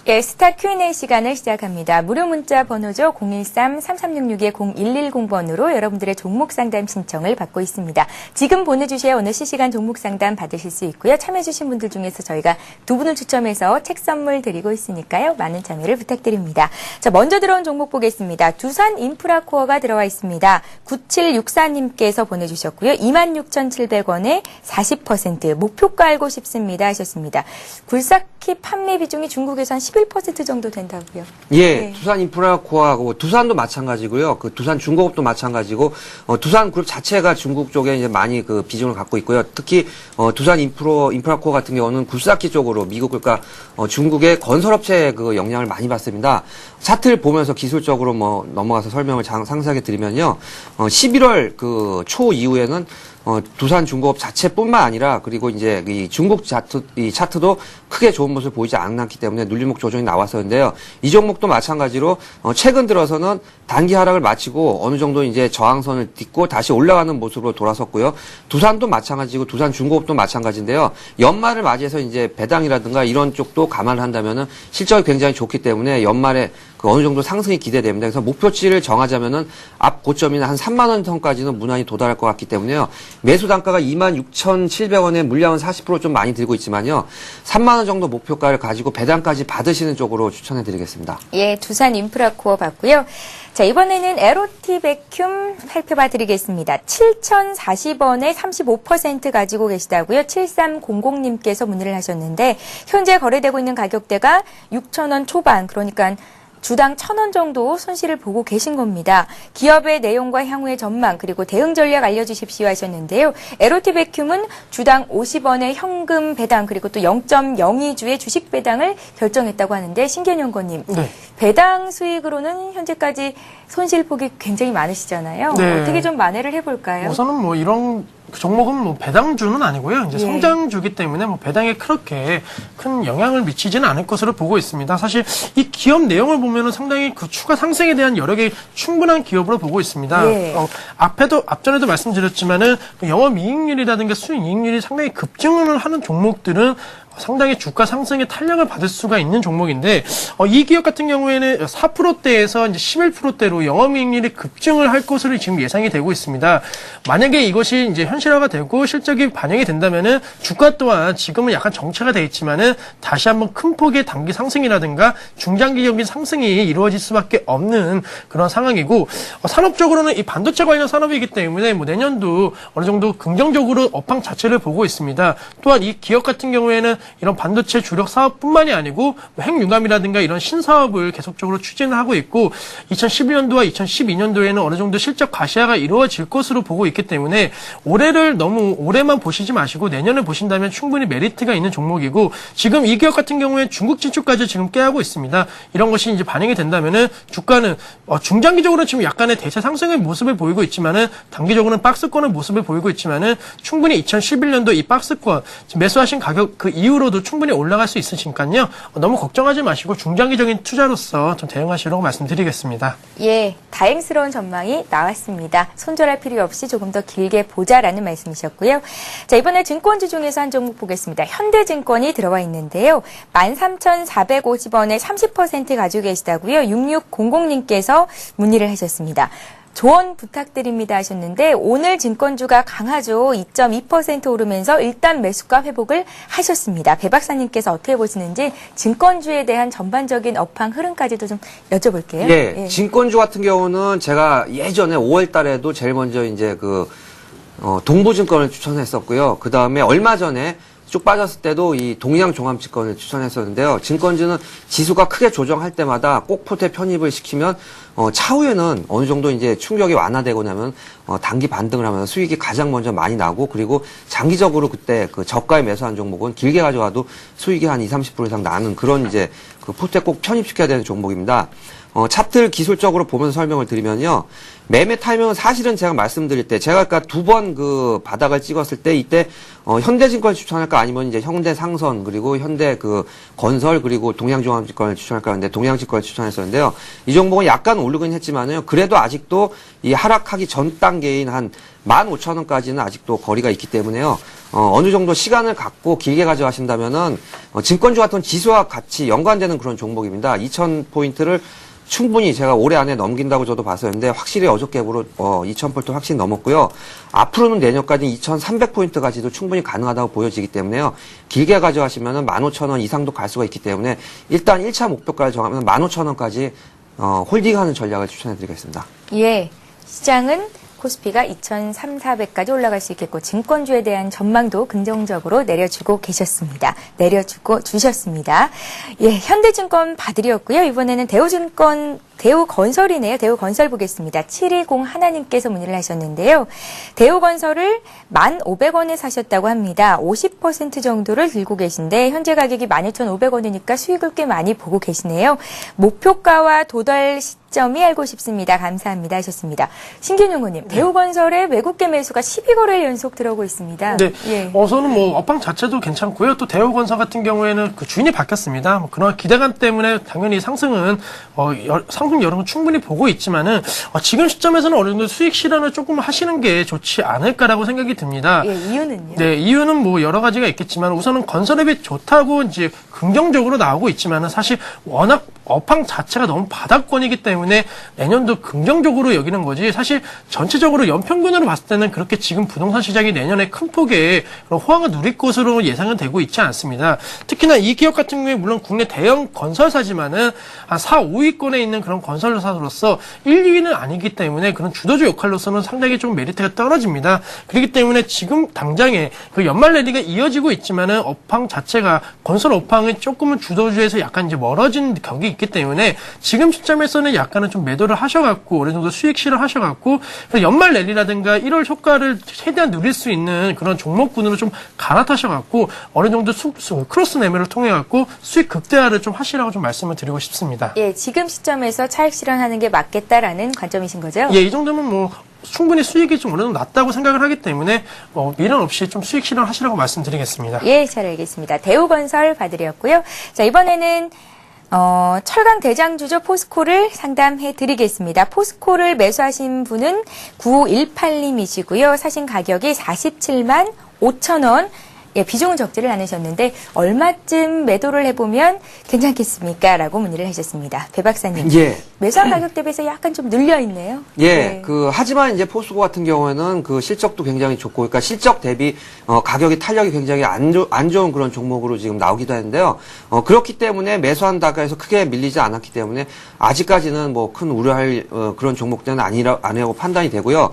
예, 스타 Q&A 시간을 시작합니다. 무료 문자 번호죠. 013-3366-0110번으로 여러분들의 종목 상담 신청을 받고 있습니다. 지금 보내주셔야 오늘 실시간 종목 상담 받으실 수 있고요. 참여해주신 분들 중에서 저희가 2분을 추첨해서 책 선물 드리고 있으니까요. 많은 참여를 부탁드립니다. 자, 먼저 들어온 종목 보겠습니다. 두산 인프라코어가 들어와 있습니다. 9764님께서 보내주셨고요. 26,700원에 40% 목표가 알고 싶습니다 하셨습니다. 굴삭기 판매 비중이 중국에서 한 11% 정도 된다고요. 예, 네. 두산 인프라코어하고 두산도 마찬가지고요. 그 두산 중공업도 마찬가지고 두산 그룹 자체가 중국 쪽에 이제 많이 그 비중을 갖고 있고요. 특히 두산 인프라코어 같은 경우는 굴삭기 쪽으로 미국 그러니까 중국의 건설업체 그 영향을 많이 받습니다. 차트를 보면서 기술적으로 뭐 넘어가서 설명을 상세하게 드리면요. 11월 그 초 이후에는 두산 중공업 자체뿐만 아니라 그리고 이제 이 중국 차트도 크게 좋은 모습을 보이지 않았기 때문에 눌림목 조정이 나왔었는데요. 이 종목도 마찬가지로 최근 들어서는 단기 하락을 마치고 어느 정도 이제 저항선을 딛고 다시 올라가는 모습으로 돌아섰고요. 두산도 마찬가지고 두산 중공업도 마찬가지인데요. 연말을 맞이해서 이제 배당이라든가 이런 쪽도 감안을 한다면은 실적이 굉장히 좋기 때문에 연말에 그 어느 정도 상승이 기대됩니다. 그래서 목표치를 정하자면은 앞 고점이나 한 3만 원 선까지는 무난히 도달할 것 같기 때문에요. 매수 단가가 26,700원에 물량은 40% 좀 많이 들고 있지만요. 3만 원 정도 목표가를 가지고 배당까지 받으시는 쪽으로 추천해 드리겠습니다. 예, 두산 인프라코어 봤고요. 자, 이번에는 에로티 베큐um 살펴봐 드리겠습니다. 7,040원에 35% 가지고 계시다고요. 7300님께서 문의를 하셨는데 현재 거래되고 있는 가격대가 6,000원 초반, 그러니까 주당 1,000원 정도 손실을 보고 계신 겁니다. 기업의 내용과 향후의 전망 그리고 대응 전략 알려주십시오 하셨는데요. 에로티 베큐um은 주당 50원의 현금 배당 그리고 또 0.02주의 주식 배당을 결정했다고 하는데 신기현 연구원님, 네. 배당 수익으로는 현재까지 손실폭이 굉장히 많으시잖아요. 네. 어떻게 좀 만회를 해볼까요? 우선은 뭐 이런 종목은 뭐 배당주는 아니고요. 이제 예. 성장주기 때문에 뭐 배당에 그렇게 큰 영향을 미치지는 않을 것으로 보고 있습니다. 사실 이 기업 내용을 보면은 상당히 그 추가 상승에 대한 여력이 충분한 기업으로 보고 있습니다. 예. 앞전에도 말씀드렸지만은 영업이익률이라든가 수익이익률이 상당히 급증을 하는 종목들은 상당히 주가 상승에 탄력을 받을 수가 있는 종목인데 이 기업 같은 경우에는 4%대에서 이제 11%대로 영업이익률이 급증을 할 것으로 지금 예상이 되고 있습니다. 만약에 이것이 이제 현실화가 되고 실적이 반영이 된다면은 주가 또한 지금은 약간 정체가 돼 있지만은 다시 한번 큰 폭의 단기 상승이라든가 중장기적인 상승이 이루어질 수밖에 없는 그런 상황이고 산업적으로는 이 반도체 관련 산업이기 때문에 뭐 내년도 어느 정도 긍정적으로 업황 자체를 보고 있습니다. 또한 이 기업 같은 경우에는 이런 반도체 주력 사업뿐만이 아니고 핵융합이라든가 이런 신사업을 계속적으로 추진을 하고 있고 2011년도와 2012년도에는 어느 정도 실적 과시화가 이루어질 것으로 보고 있기 때문에 올해를 너무 올해만 보시지 마시고 내년을 보신다면 충분히 메리트가 있는 종목이고 지금 이 기업 같은 경우에 중국 진출까지 지금 깨하고 있습니다. 이런 것이 이제 반영이 된다면은 주가는 중장기적으로는 지금 약간의 대세 상승의 모습을 보이고 있지만은 단기적으로는 박스권의 모습을 보이고 있지만은 충분히 2011년도 이 박스권 매수하신 가격 그 이후로도 충분히 올라갈 수 있으니까요. 너무 걱정하지 마시고 중장기적인 투자로서 좀 대응하시라고 말씀드리겠습니다. 예, 다행스러운 전망이 나왔습니다. 손절할 필요 없이 조금 더 길게 보자라는 말씀이셨고요. 자, 이번에 증권주 중에서 한 종목 보겠습니다. 현대증권이 들어와 있는데요. 13,450원에 30% 가지고 계시다고요. 6600님께서 문의를 하셨습니다. 조언 부탁드립니다 하셨는데 오늘 증권주가 강하죠. 2.2% 오르면서 일단 매수가 회복을 하셨습니다. 배 박사님께서 어떻게 보시는지 증권주에 대한 전반적인 업황 흐름까지도 좀 여쭤볼게요. 예, 증권주 같은 경우는 제가 예전에 5월 달에도 제일 먼저 이제 동부증권을 추천했었고요. 그 다음에 얼마 전에 쭉 빠졌을 때도 이 동양종합증권을 추천했었는데요. 증권주는 지수가 크게 조정할 때마다 꼭 포트에 편입을 시키면 차후에는 어느 정도 이제 충격이 완화되고 나면 단기 반등을 하면서 수익이 가장 먼저 많이 나고 그리고 장기적으로 그때 그 저가에 매수한 종목은 길게 가져가도 수익이 한 20-30% 이상 나는 그런 이제 그 포트에 꼭 편입시켜야 되는 종목입니다. 차트를 기술적으로 보면서 설명을 드리면요. 매매 타이밍은 사실은 제가 말씀드릴 때, 제가 아까 두 번 그 바닥을 찍었을 때, 이때, 현대증권을 추천할까 아니면 이제 현대상선, 그리고 현대 건설, 그리고 동양종합증권을 추천할까 하는데, 동양증권을 추천했었는데요. 이 종목은 약간 오르긴 했지만요. 그래도 아직도 이 하락하기 전 단계인 한 15,000원까지는 아직도 거리가 있기 때문에요. 어느 정도 시간을 갖고 길게 가져가신다면은, 증권주 같은 지수와 같이 연관되는 그런 종목입니다. 2,000포인트를 충분히 제가 올해 안에 넘긴다고 저도 봤었는데 확실히 어저께부로 2,000포인트 확실히 넘었고요. 앞으로는 내년까지 2,300포인트까지도 충분히 가능하다고 보여지기 때문에요. 길게 가져가시면 15,000원 이상도 갈 수가 있기 때문에 일단 1차 목표가를 정하면 15,000원까지 홀딩하는 전략을 추천해드리겠습니다. 예, 시장은 코스피가 2,300~400까지 올라갈 수 있겠고 증권주에 대한 전망도 긍정적으로 내려주고 계셨습니다. 내려주고 주셨습니다. 예, 현대증권 봐드렸고요. 이번에는 대우건설이네요. 대우건설 보겠습니다. 720하나님께서 문의를 하셨는데요. 대우건설을 1,500원에 사셨다고 합니다. 50% 정도를 들고 계신데 현재 가격이 12,500원이니까 수익을 꽤 많이 보고 계시네요. 목표가와 도달 시점이 알고 싶습니다. 감사합니다 하셨습니다. 신균용 의원님, 대우건설의 외국계 매수가 12거래일 연속 들어오고 있습니다. 네, 예. 우선은 업황 자체도 괜찮고요. 또 대우건설 같은 경우에는 그 주인이 바뀌었습니다. 그런 기대감 때문에 당연히 상승은 상승 여름은 충분히 보고 있지만은 지금 시점에서는 어느 정도 수익 실현을 조금 하시는 게 좋지 않을까라고 생각이 듭니다. 예, 이유는요? 네, 이유는 여러 가지가 있겠지만 우선은 건설업이 좋다고 이제 긍정적으로 나오고 있지만은 사실 워낙 업황 자체가 너무 바닥권이기 때문에 내년도 긍정적으로 여기는 거지 사실 전체적으로 연평균으로 봤을 때는 그렇게 지금 부동산 시장이 내년에 큰 폭의 그런 호황을 누릴 것으로 예상은 되고 있지 않습니다. 특히나 이 기업 같은 경우에 물론 국내 대형 건설사지만은 한 4, 5위권에 있는 그런 건설사로서 1, 2위는 아니기 때문에 그런 주도주 역할로서는 상당히 좀 메리트가 떨어집니다. 그렇기 때문에 지금 당장에 그 연말 랠리가 이어지고 있지만은 업황 자체가 건설 업황은 조금은 주도주에서 약간 이제 멀어진 격이 있기 때문에 지금 시점에서는 약간은 좀 매도를 하셔갖고 어느 정도 수익 실현하셔갖고 연말 랠리라든가 1월 효과를 최대한 누릴 수 있는 그런 종목군으로 좀 갈아타셔갖고 어느 정도 크로스 매매를 통해갖고 수익 극대화를 좀 하시라고 좀 말씀을 드리고 싶습니다. 예, 지금 시점에서 차익 실현하는 게 맞겠다라는 관점이신 거죠? 예, 이 정도면 충분히 수익이 좀 어느 정도 낮다고 생각을 하기 때문에 미련 없이 좀 수익 실현하시라고 말씀드리겠습니다. 예, 잘 알겠습니다. 대우건설 봐드렸고요. 자, 이번에는 철강 대장주죠. 포스코를 상담해 드리겠습니다. 포스코를 매수하신 분은 9518님이시고요. 사신 가격이 47만 5천원. 예, 비중은 적지를 않으셨는데 얼마쯤 매도를 해보면 괜찮겠습니까? 라고 문의를 하셨습니다. 배 박사님. 예. 매수한 가격 대비해서 약간 좀 눌려있네요. 예, 네. 하지만 이제 포스코 같은 경우에는 그 실적도 굉장히 좋고, 그러니까 실적 대비, 가격이 탄력이 굉장히 안 좋은 그런 종목으로 지금 나오기도 했는데요. 그렇기 때문에 매수한 단가에서 크게 밀리지 않았기 때문에 아직까지는 큰 우려할, 그런 종목들은 아니라고 판단이 되고요.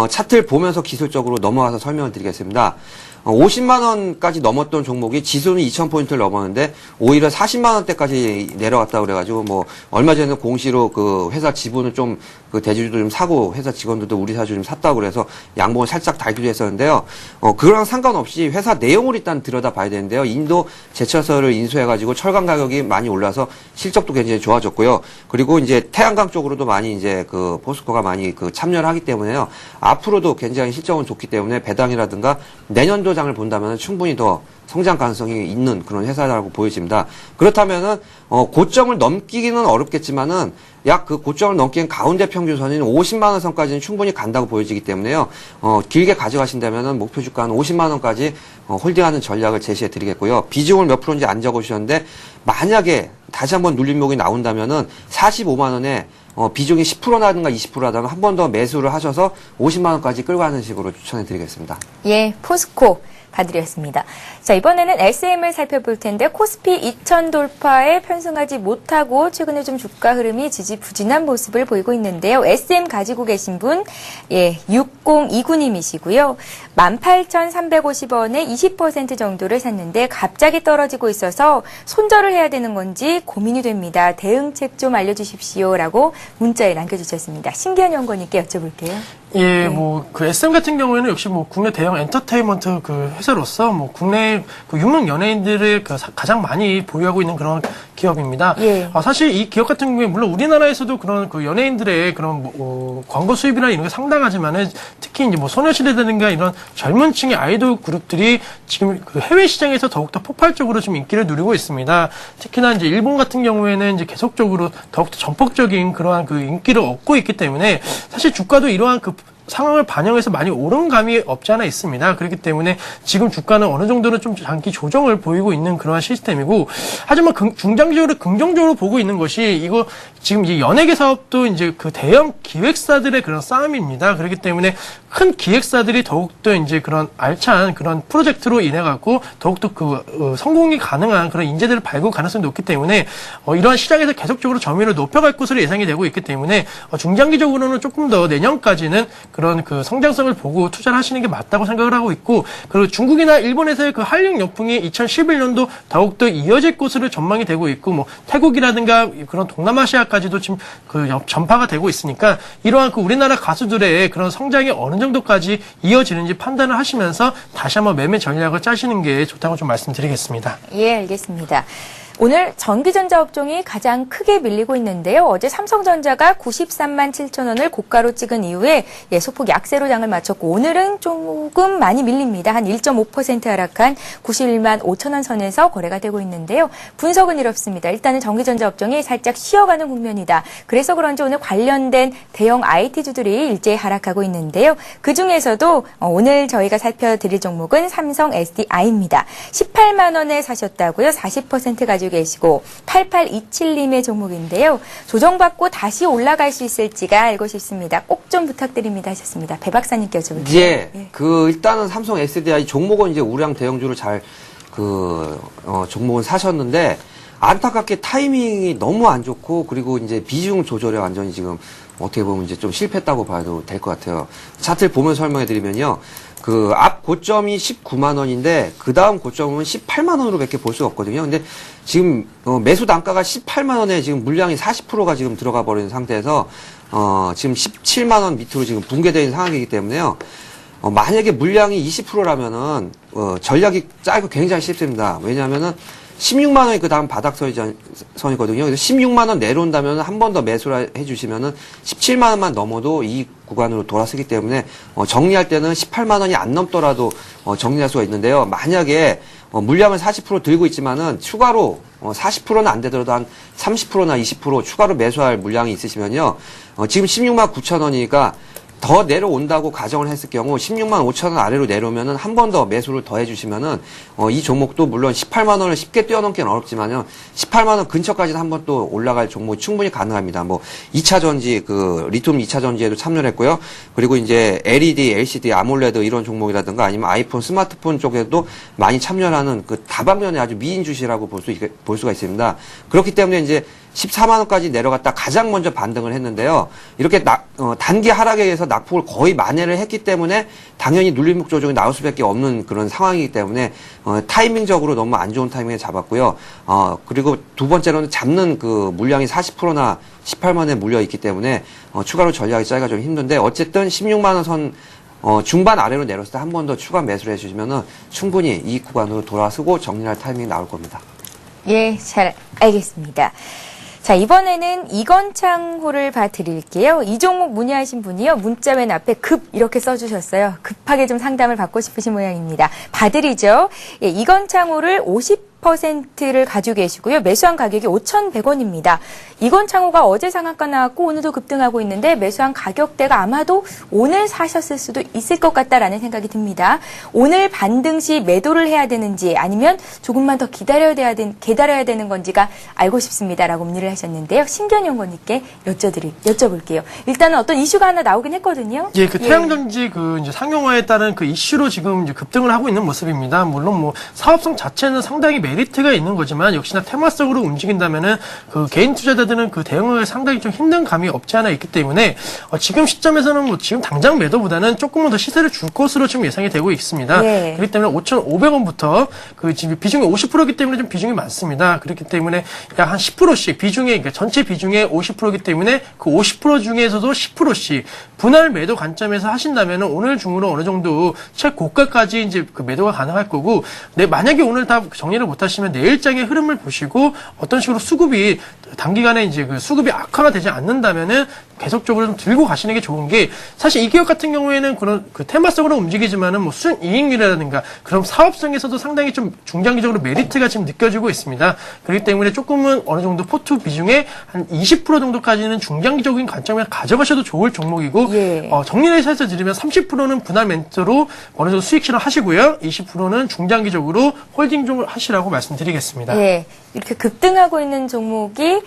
차트를 보면서 기술적으로 넘어가서 설명을 드리겠습니다. 50만 원까지 넘었던 종목이 지수는 2,000포인트를 넘었는데 오히려 40만 원대까지 내려왔다 그래가지고 뭐 얼마 전에 공시로 그 회사 지분을 좀 그 대주주도 좀 사고 회사 직원들도 우리 사주 좀 샀다고 그래서 양봉을 살짝 달기도 했었는데요. 그거랑 상관없이 회사 내용을 일단 들여다봐야 되는데요. 인도 제철소를 인수해가지고 철강 가격이 많이 올라서 실적도 굉장히 좋아졌고요. 그리고 이제 태양광 쪽으로도 많이 이제 그 포스코가 많이 그 참여를 하기 때문에요. 앞으로도 굉장히 실적은 좋기 때문에 배당이라든가 내년도 장을 본다면 충분히 더 성장 가능성이 있는 그런 회사라고 보여집니다. 그렇다면은 고점을 넘기기는 어렵겠지만은 약 그 고점을 넘기는 가운데 평균선인 50만 원 선까지는 충분히 간다고 보여지기 때문에요. 길게 가져가신다면은 목표 주가는 50만 원까지 홀딩하는 전략을 제시해 드리겠고요. 비중을 몇 프로인지 안 적어주셨는데 만약에 다시 한번 눌림목이 나온다면은 45만 원에 비중이 10%라든가 20%라든가 한 번 더 매수를 하셔서 50만 원까지 끌고 가는 식으로 추천해 드리겠습니다. 예, 포스코 봐드렸습니다. 자, 이번에는 SM을 살펴볼 텐데 코스피 2000 돌파에 편승하지 못하고 최근에 좀 주가 흐름이 지지부진한 모습을 보이고 있는데요. SM 가지고 계신 분, 예, 6029님이시고요. 18,350원에 20% 정도를 샀는데 갑자기 떨어지고 있어서 손절을 해야 되는 건지 고민이 됩니다. 대응책 좀 알려주십시오라고 문자에 남겨주셨습니다. 신기한 연구원님께 여쭤볼게요. 예, 뭐, 그 SM 같은 경우에는 역시 뭐 국내 대형 엔터테인먼트 그 회사로서 뭐 국내 그 유명 연예인들을 그 가장 많이 보유하고 있는 그런 기업입니다. 예. 사실 이 기업 같은 경우에 물론 우리나라에서도 그런 그 연예인들의 그런 뭐, 광고 수입이나 이런 게 상당하지만은 특히 이제 뭐 소녀시대라든가 이런 젊은 층의 아이돌 그룹들이 지금 그 해외 시장에서 더욱더 폭발적으로 좀 인기를 누리고 있습니다. 특히나 이제 일본 같은 경우에는 이제 계속적으로 더욱더 전폭적인 그러한 그 인기를 얻고 있기 때문에 사실 주가도 이러한 그 상황을 반영해서 많이 오른 감이 없지 않아 있습니다. 그렇기 때문에 지금 주가는 어느 정도는 좀 장기 조정을 보이고 있는 그러한 시스템이고, 하지만 중장기적으로 긍정적으로 보고 있는 것이 이거 지금 이 연예계 사업도 이제 그 대형 기획사들의 그런 싸움입니다. 그렇기 때문에 큰 기획사들이 더욱더 이제 그런 알찬 그런 프로젝트로 인해 갖고 더욱더 그 성공이 가능한 그런 인재들을 발굴 가능성이 높기 때문에 이러한 시장에서 계속적으로 점유율을 높여갈 것으로 예상이 되고 있기 때문에 중장기적으로는 조금 더 내년까지는 그런 그 성장성을 보고 투자를 하시는 게 맞다고 생각을 하고 있고, 그리고 중국이나 일본에서의 그 한류 역풍이 2011년도 더욱더 이어질 것으로 전망이 되고 있고, 뭐 태국이라든가 그런 동남아시아까지도 지금 그 전파가 되고 있으니까 이러한 그 우리나라 가수들의 그런 성장이 어느 정도까지 이어지는지 판단을 하시면서 다시 한번 매매 전략을 짜시는 게 좋다고 좀 말씀드리겠습니다. 예, 알겠습니다. 오늘 전기전자 업종이 가장 크게 밀리고 있는데요. 어제 삼성전자가 93만 7천 원을 고가로 찍은 이후에 소폭 약세로 장을 마쳤고 오늘은 조금 많이 밀립니다. 한 1.5% 하락한 91만 5천 원 선에서 거래가 되고 있는데요. 분석은 이렇습니다. 일단은 전기전자 업종이 살짝 쉬어가는 국면이다. 그래서 그런지 오늘 관련된 대형 IT주들이 일제히 하락하고 있는데요. 그중에서도 오늘 저희가 살펴드릴 종목은 삼성 SDI입니다. 18만 원에 사셨다고요. 40% 가지고 계시고 8827님의 종목인데요. 조정받고 다시 올라갈 수 있을지가 알고 싶습니다. 꼭 좀 부탁드립니다 하셨습니다. 배 박사님께 여쭤볼게요. 예. 그 일단은 삼성 SDI 종목은 이제 우량 대형주를 잘 종목은 사셨는데 안타깝게 타이밍이 너무 안 좋고 그리고 이제 비중 조절에 완전히 지금 어떻게 보면 이제 좀 실패했다고 봐도 될 것 같아요. 차트를 보면 설명해 드리면요. 그 앞 고점이 19만 원인데 그 다음 고점은 18만 원으로밖에 볼 수가 없거든요. 근데 지금 매수 단가가 18만 원에 지금 물량이 40%가 지금 들어가 버린 상태에서 지금 17만 원 밑으로 지금 붕괴되어 있는 상황이기 때문에요. 만약에 물량이 20%라면은 전략이 짜고 굉장히 쉽습니다. 왜냐하면은 16만 원이 그 다음 바닥선이거든요. 그래서 16만 원 내려온다면 한 번 더 매수를 해주시면은 17만 원만 넘어도 이 구간으로 돌아서기 때문에 정리할 때는 18만 원이 안 넘더라도 정리할 수가 있는데요. 만약에 물량을 40% 들고 있지만은 추가로 40%는 안 되더라도 한 30%나 20% 추가로 매수할 물량이 있으시면요. 지금 16만 9천 원이니까 더 내려온다고 가정을 했을 경우 16만 5천 원 아래로 내려오면은 한 번 더 매수를 더 해주시면은 이 종목도 물론 18만 원을 쉽게 뛰어넘기는 어렵지만요 18만 원 근처까지는 한 번 또 올라갈 종목이 충분히 가능합니다. 뭐 2차 전지 그 리튬 2차 전지에도 참여를 했고요. 그리고 이제 LED, LCD, 아몰레드 이런 종목이라든가 아니면 아이폰, 스마트폰 쪽에도 많이 참여하는 그 다방면의 아주 미인 주시라고 볼 수가 있습니다. 그렇기 때문에 이제 14만 원까지 내려갔다 가장 먼저 반등을 했는데요. 이렇게 단기 하락에 의해서 낙폭을 거의 만회를 했기 때문에 당연히 눌림목 조정이 나올 수밖에 없는 그런 상황이기 때문에 타이밍적으로 너무 안 좋은 타이밍에 잡았고요. 그리고 두 번째로는 잡는 그 물량이 40%나 18만 원에 물려 있기 때문에 추가로 전략이 짜기가 좀 힘든데 어쨌든 16만 원 선 중반 아래로 내렸을 때 한 번 더 추가 매수를 해주시면은 충분히 이익 구간으로 돌아서고 정리할 타이밍이 나올 겁니다. 예, 잘 알겠습니다. 자, 이번에는 이건창호를 봐드릴게요. 이 종목 문의하신 분이요. 문자 맨 앞에 급 이렇게 써주셨어요. 급하게 좀 상담을 받고 싶으신 모양입니다. 봐드리죠. 예, 이건창호를 50%를 가지고 계시고요. 매수한 가격이 5,100원입니다. 이건창호가 어제 상한가 나왔고 오늘도 급등하고 있는데 매수한 가격대가 아마도 오늘 사셨을 수도 있을 것 같다라는 생각이 듭니다. 오늘 반등 시 매도를 해야 되는지 아니면 조금만 더 기다려야 되는 건지가 알고 싶습니다라고 문의를 하셨는데요. 신견 연구원님께 여쭤볼게요. 일단은 어떤 이슈가 하나 나오긴 했거든요. 예, 그 태양전지 그 이제 상용화에 따른 그 이슈로 지금 이제 급등을 하고 있는 모습입니다. 물론 뭐 사업성 자체는 상당히 메리트가 있는 거지만 역시나 테마성으로 움직인다면은 그 개인 투자자들은 그 대응을 상당히 좀 힘든 감이 없지 않아 있기 때문에 지금 시점에서는 뭐 지금 당장 매도보다는 조금은 더 시세를 줄 것으로 지금 예상이 되고 있습니다. 네. 그렇기 때문에 5,500원부터 그 지금 비중이 50%이기 때문에 좀 비중이 많습니다. 그렇기 때문에 약 한 10%씩 비중에 그러니까 전체 비중의 50%이기 때문에 그 50% 중에서도 10%씩 분할 매도 관점에서 하신다면은 오늘 중으로 어느 정도 최고가까지 이제 그 매도가 가능할 거고, 만약에 오늘 다 정리를 못 하시면 내일장의 흐름을 보시고 어떤 식으로 수급이 단기간에 이제 그 수급이 악화가 되지 않는다면은 계속적으로 좀 들고 가시는 게 좋은 게, 사실 이 기업 같은 경우에는 그런 그 테마성으로 움직이지만은 뭐 순이익률이라든가 그런 사업성에서도 상당히 좀 중장기적으로 메리트가 지금 느껴지고 있습니다. 그렇기 때문에 조금은 어느 정도 포트 비중에 한 20% 정도까지는 중장기적인 관점을 가져가셔도 좋을 종목이고, 예. 정리를 해서 드리면 30%는 분할 멘트로 어느 정도 수익 실현하시고요. 20%는 중장기적으로 홀딩 좀 하시라고 말씀드리겠습니다. 예, 이렇게 급등하고 있는 종목이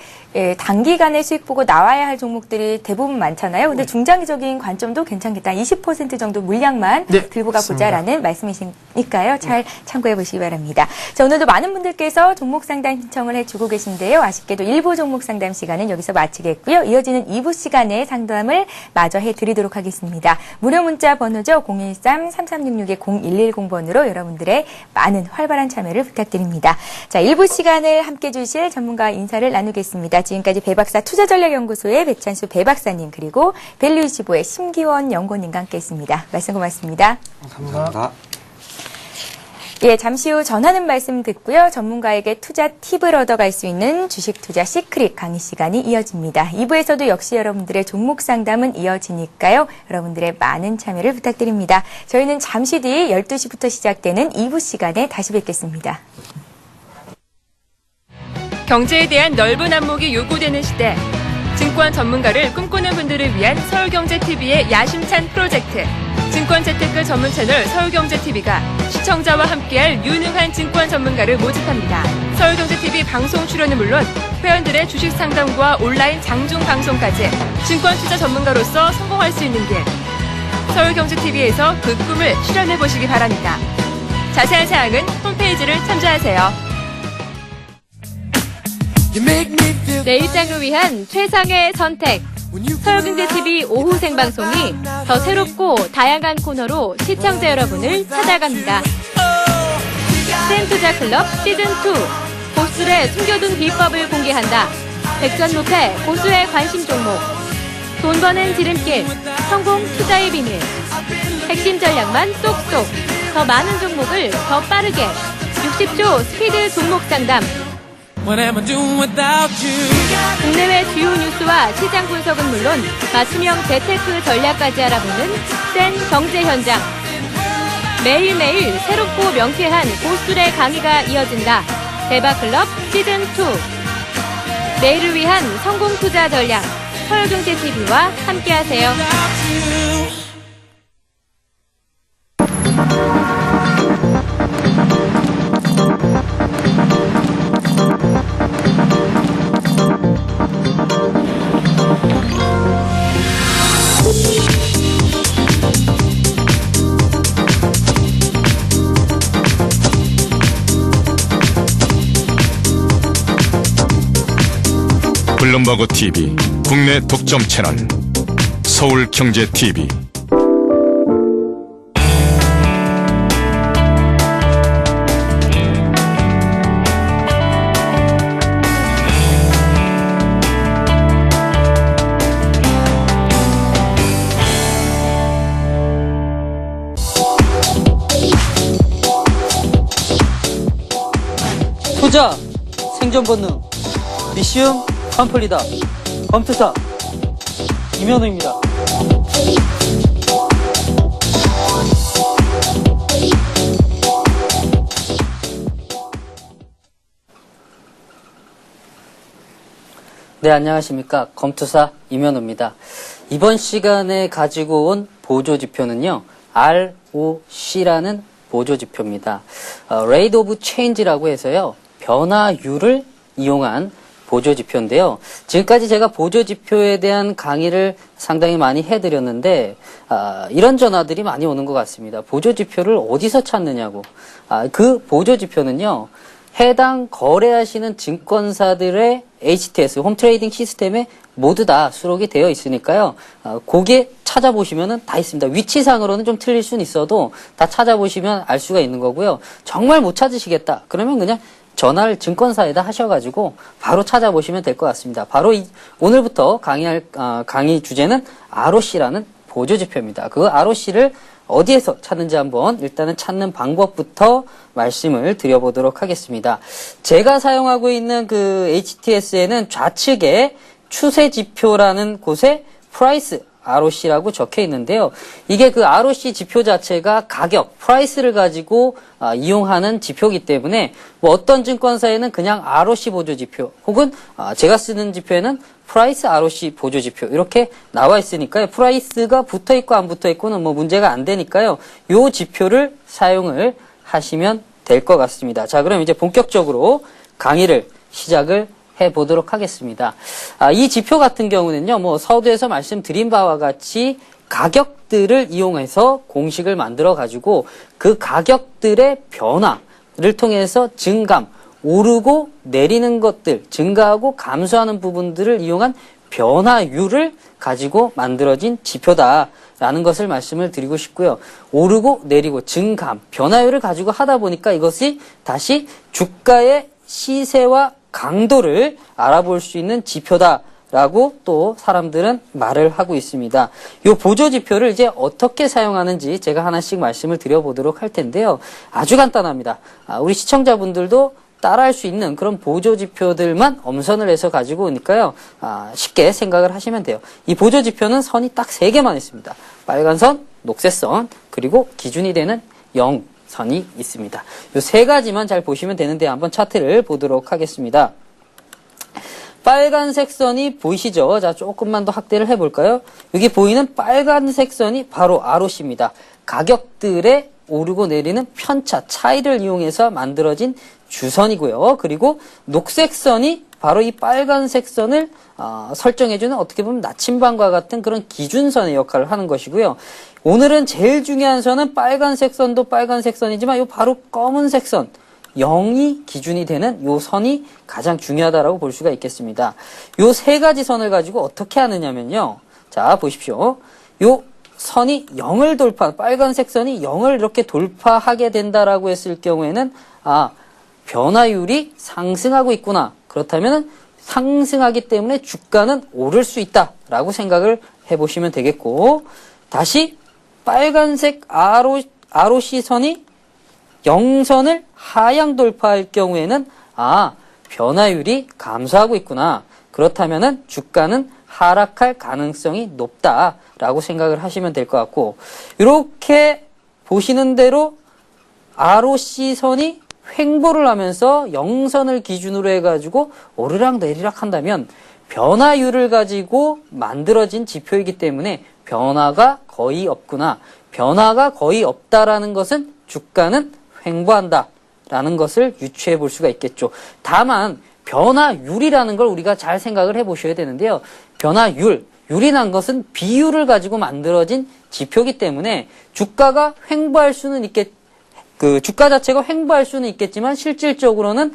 단기간에 수익 보고 나와야 할 종목들이 대부분 많잖아요. 근데 중장기적인 관점도 괜찮겠다. 20% 정도 물량만 들고 가보자라는 말씀이시니까요. 잘 참고해 보시기 바랍니다. 자, 오늘도 많은 분들께서 종목 상담 신청을 해주고 계신데요. 아쉽게도 1부 종목 상담 시간은 여기서 마치겠고요. 이어지는 2부 시간에 상담을 마저 해드리도록 하겠습니다. 무료 문자 번호죠. 013-3366-0110번으로 여러분들의 많은 활발한 참여를 부탁드립니다. 자, 1부 시간을 함께 주실 전문가 인사를 나누겠습니다. 지금까지 배박사 투자전략연구소의 백찬수 배박사님, 그리고 밸류25의 심기원 연구원님과 함께했습니다. 말씀 고맙습니다. 감사합니다. 예, 잠시 후 전하는 말씀 듣고요. 전문가에게 투자 팁을 얻어갈 수 있는 주식 투자 시크릿 강의 시간이 이어집니다. 2부에서도 역시 여러분들의 종목 상담은 이어지니까요. 여러분들의 많은 참여를 부탁드립니다. 저희는 잠시 뒤 12시부터 시작되는 2부 시간에 다시 뵙겠습니다. 경제에 대한 넓은 안목이 요구되는 시대. 증권 전문가를 꿈꾸는 분들을 위한 서울경제TV의 야심찬 프로젝트. 증권 재테크 전문 채널 서울경제TV가 시청자와 함께할 유능한 증권 전문가를 모집합니다. 서울경제TV 방송 출연은 물론 회원들의 주식 상담과 온라인 장중 방송까지 증권 투자 전문가로서 성공할 수 있는 길. 서울경제TV에서 그 꿈을 실현해 보시기 바랍니다. 자세한 사항은 홈페이지를 참조하세요. 내 일상을 위한 최상의 선택. 서울경제TV 오후 생방송이 더 새롭고 다양한 코너로 시청자 여러분을 찾아갑니다. 스탠투자클럽 시즌2. 고수들의 숨겨둔 비법을 공개한다. 백전무패 고수의 관심 종목. 돈 버는 지름길. 성공 투자의 비밀. 핵심 전략만 쏙쏙. 더 많은 종목을 더 빠르게. 60조 스피드 종목 상담. 국내외 주요 뉴스와 시장 분석은 물론 맞춤형 재테크 전략까지 알아보는 센 경제 현장. 매일매일 새롭고 명쾌한 고수들의 강의가 이어진다. 대박클럽 시즌2. 내일을 위한 성공 투자 전략. 서울경제TV와 함께하세요. 블룸버그 TV 국내 독점 채널 서울경제TV. 투자, 생존 본능, 미시움, 팜플리다, 검투사, 이면호입니다. 네, 안녕하십니까. 검투사 이면호입니다. 이번 시간에 가지고 온 보조지표는요, ROC라는 보조지표입니다. Rate of Change라고 해서요, 변화율을 이용한 보조지표인데요. 지금까지 제가 보조지표에 대한 강의를 상당히 많이 해드렸는데 이런 전화들이 많이 오는 것 같습니다. 보조지표를 어디서 찾느냐고. 그 보조지표는요, 해당 거래하시는 증권사들의 HTS, 홈 트레이딩 시스템에 모두 다 수록이 되어 있으니까요. 거기에 찾아보시면 다 있습니다. 위치상으로는 좀 틀릴 수는 있어도 다 찾아보시면 알 수가 있는 거고요. 정말 못 찾으시겠다. 그러면 그냥 전화를 증권사에다 하셔가지고 바로 찾아보시면 될 것 같습니다. 바로 오늘부터 강의 주제는 ROC라는 보조지표입니다. 그 ROC를 어디에서 찾는지 한번 일단은 찾는 방법부터 말씀을 드려보도록 하겠습니다. 제가 사용하고 있는 그 HTS에는 좌측에 추세지표라는 곳에 프라이스 ROC라고 적혀 있는데요. 이게 그 ROC 지표 자체가 가격, 프라이스를 가지고 이용하는 지표이기 때문에 뭐 어떤 증권사에는 그냥 ROC 보조지표 혹은 제가 쓰는 지표에는 프라이스 ROC 보조지표 이렇게 나와 있으니까요. 프라이스가 붙어있고 안 붙어있고는 뭐 문제가 안 되니까요. 요 지표를 사용을 하시면 될 것 같습니다. 자, 그럼 이제 본격적으로 강의를 시작을 해보도록 하겠습니다. 이 지표 같은 경우는요, 뭐 서두에서 말씀드린 바와 같이 가격들을 이용해서 공식을 만들어 가지고 그 가격들의 변화를 통해서 증감, 오르고 내리는 것들, 증가하고 감소하는 부분들을 이용한 변화율을 가지고 만들어진 지표다라는 것을 말씀을 드리고 싶고요. 오르고 내리고 증감, 변화율을 가지고 하다 보니까 이것이 다시 주가의 시세와 강도를 알아볼 수 있는 지표다라고 또 사람들은 말을 하고 있습니다. 이 보조지표를 이제 어떻게 사용하는지 제가 하나씩 말씀을 드려보도록 할 텐데요. 아주 간단합니다. 우리 시청자분들도 따라할 수 있는 그런 보조지표들만 엄선을 해서 가지고 오니까요. 쉽게 생각을 하시면 돼요. 이 보조지표는 선이 딱 3개만 있습니다. 빨간 선, 녹색 선, 그리고 기준이 되는 0. 선이 있습니다. 이 3가지만 잘 보시면 되는데 한번 차트를 보도록 하겠습니다. 빨간색 선이 보이시죠? 자, 조금만 더 확대를 해볼까요? 여기 보이는 빨간색 선이 바로 ROC입니다. 가격들의 오르고 내리는 편차, 차이를 이용해서 만들어진 주선이고요. 그리고 녹색 선이 바로 이 빨간색 선을 설정해주는 어떻게 보면 나침반과 같은 그런 기준선의 역할을 하는 것이고요. 오늘은 제일 중요한 선은 빨간색 선도 빨간색 선이지만 요 바로 검은색 선 0이 기준이 되는 요 선이 가장 중요하다라고 볼 수가 있겠습니다. 요 3가지 선을 가지고 어떻게 하느냐면요. 자, 보십시오. 요 선이 0을 빨간색 선이 0을 이렇게 돌파하게 된다라고 했을 경우에는 변화율이 상승하고 있구나. 그렇다면 상승하기 때문에 주가는 오를 수 있다라고 생각을 해보시면 되겠고, 다시 빨간색 ROC 선이 0선을 하향 돌파할 경우에는 변화율이 감소하고 있구나. 그렇다면 주가는 하락할 가능성이 높다라고 생각을 하시면 될 것 같고, 이렇게 보시는 대로 ROC 선이 횡보를 하면서 0선을 기준으로 해가지고 오르락 내리락 한다면 변화율을 가지고 만들어진 지표이기 때문에 변화가 거의 없구나. 변화가 거의 없다라는 것은 주가는 횡보한다라는 것을 유추해 볼 수가 있겠죠. 다만 변화율이라는 걸 우리가 잘 생각을 해보셔야 되는데요. 율이란 것은 비율을 가지고 만들어진 지표이기 때문에 주가가 횡보할 수는 그 주가 자체가 횡보할 수는 있겠지만 실질적으로는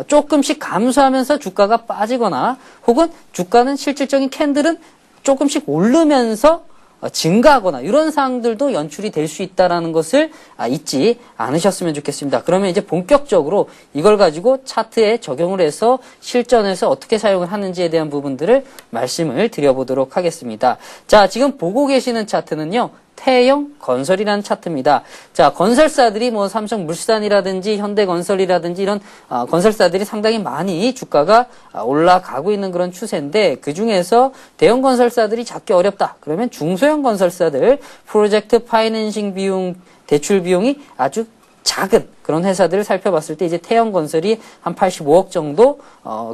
조금씩 감소하면서 주가가 빠지거나 혹은 주가는 실질적인 캔들은 조금씩 오르면서 증가하거나 이런 상황들도 연출이 될 수 있다라는 것을 잊지 않으셨으면 좋겠습니다. 그러면 이제 본격적으로 이걸 가지고 차트에 적용을 해서 실전에서 어떻게 사용을 하는지에 대한 부분들을 말씀을 드려보도록 하겠습니다. 자, 지금 보고 계시는 차트는요. 태영 건설이라는 차트입니다. 자, 건설사들이 뭐 삼성물산이라든지 현대건설이라든지 이런 건설사들이 상당히 많이 주가가 올라가고 있는 그런 추세인데 그 중에서 대형 건설사들이 잡기 어렵다. 그러면 중소형 건설사들 프로젝트 파이낸싱 비용, 대출 비용이 아주 작은 그런 회사들을 살펴봤을 때 이제 태영건설이 한 85억 정도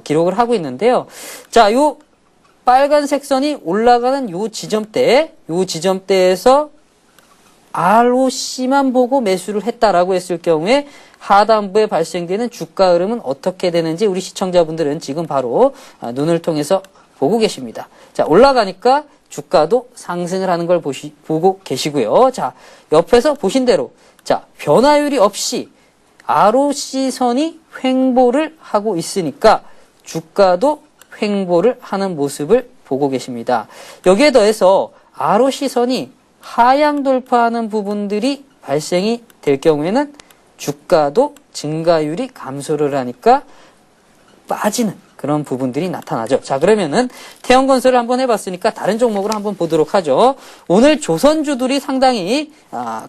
기록을 하고 있는데요. 자, 요 빨간색 선이 올라가는 요 지점대에서 ROC만 보고 매수를 했다라고 했을 경우에 하단부에 발생되는 주가 흐름은 어떻게 되는지 우리 시청자분들은 지금 바로 눈을 통해서 보고 계십니다. 자, 올라가니까 주가도 상승을 하는 걸 보고 계시고요. 자, 옆에서 보신 대로 자, 변화율이 없이 ROC 선이 횡보를 하고 있으니까 주가도 횡보를 하는 모습을 보고 계십니다. 여기에 더해서 ROC 선이 하향 돌파하는 부분들이 발생이 될 경우에는 주가도 증가율이 감소를 하니까 빠지는 그런 부분들이 나타나죠. 자, 그러면은 태영건설을 한번 해봤으니까 다른 종목을 한번 보도록 하죠. 오늘 조선주들이 상당히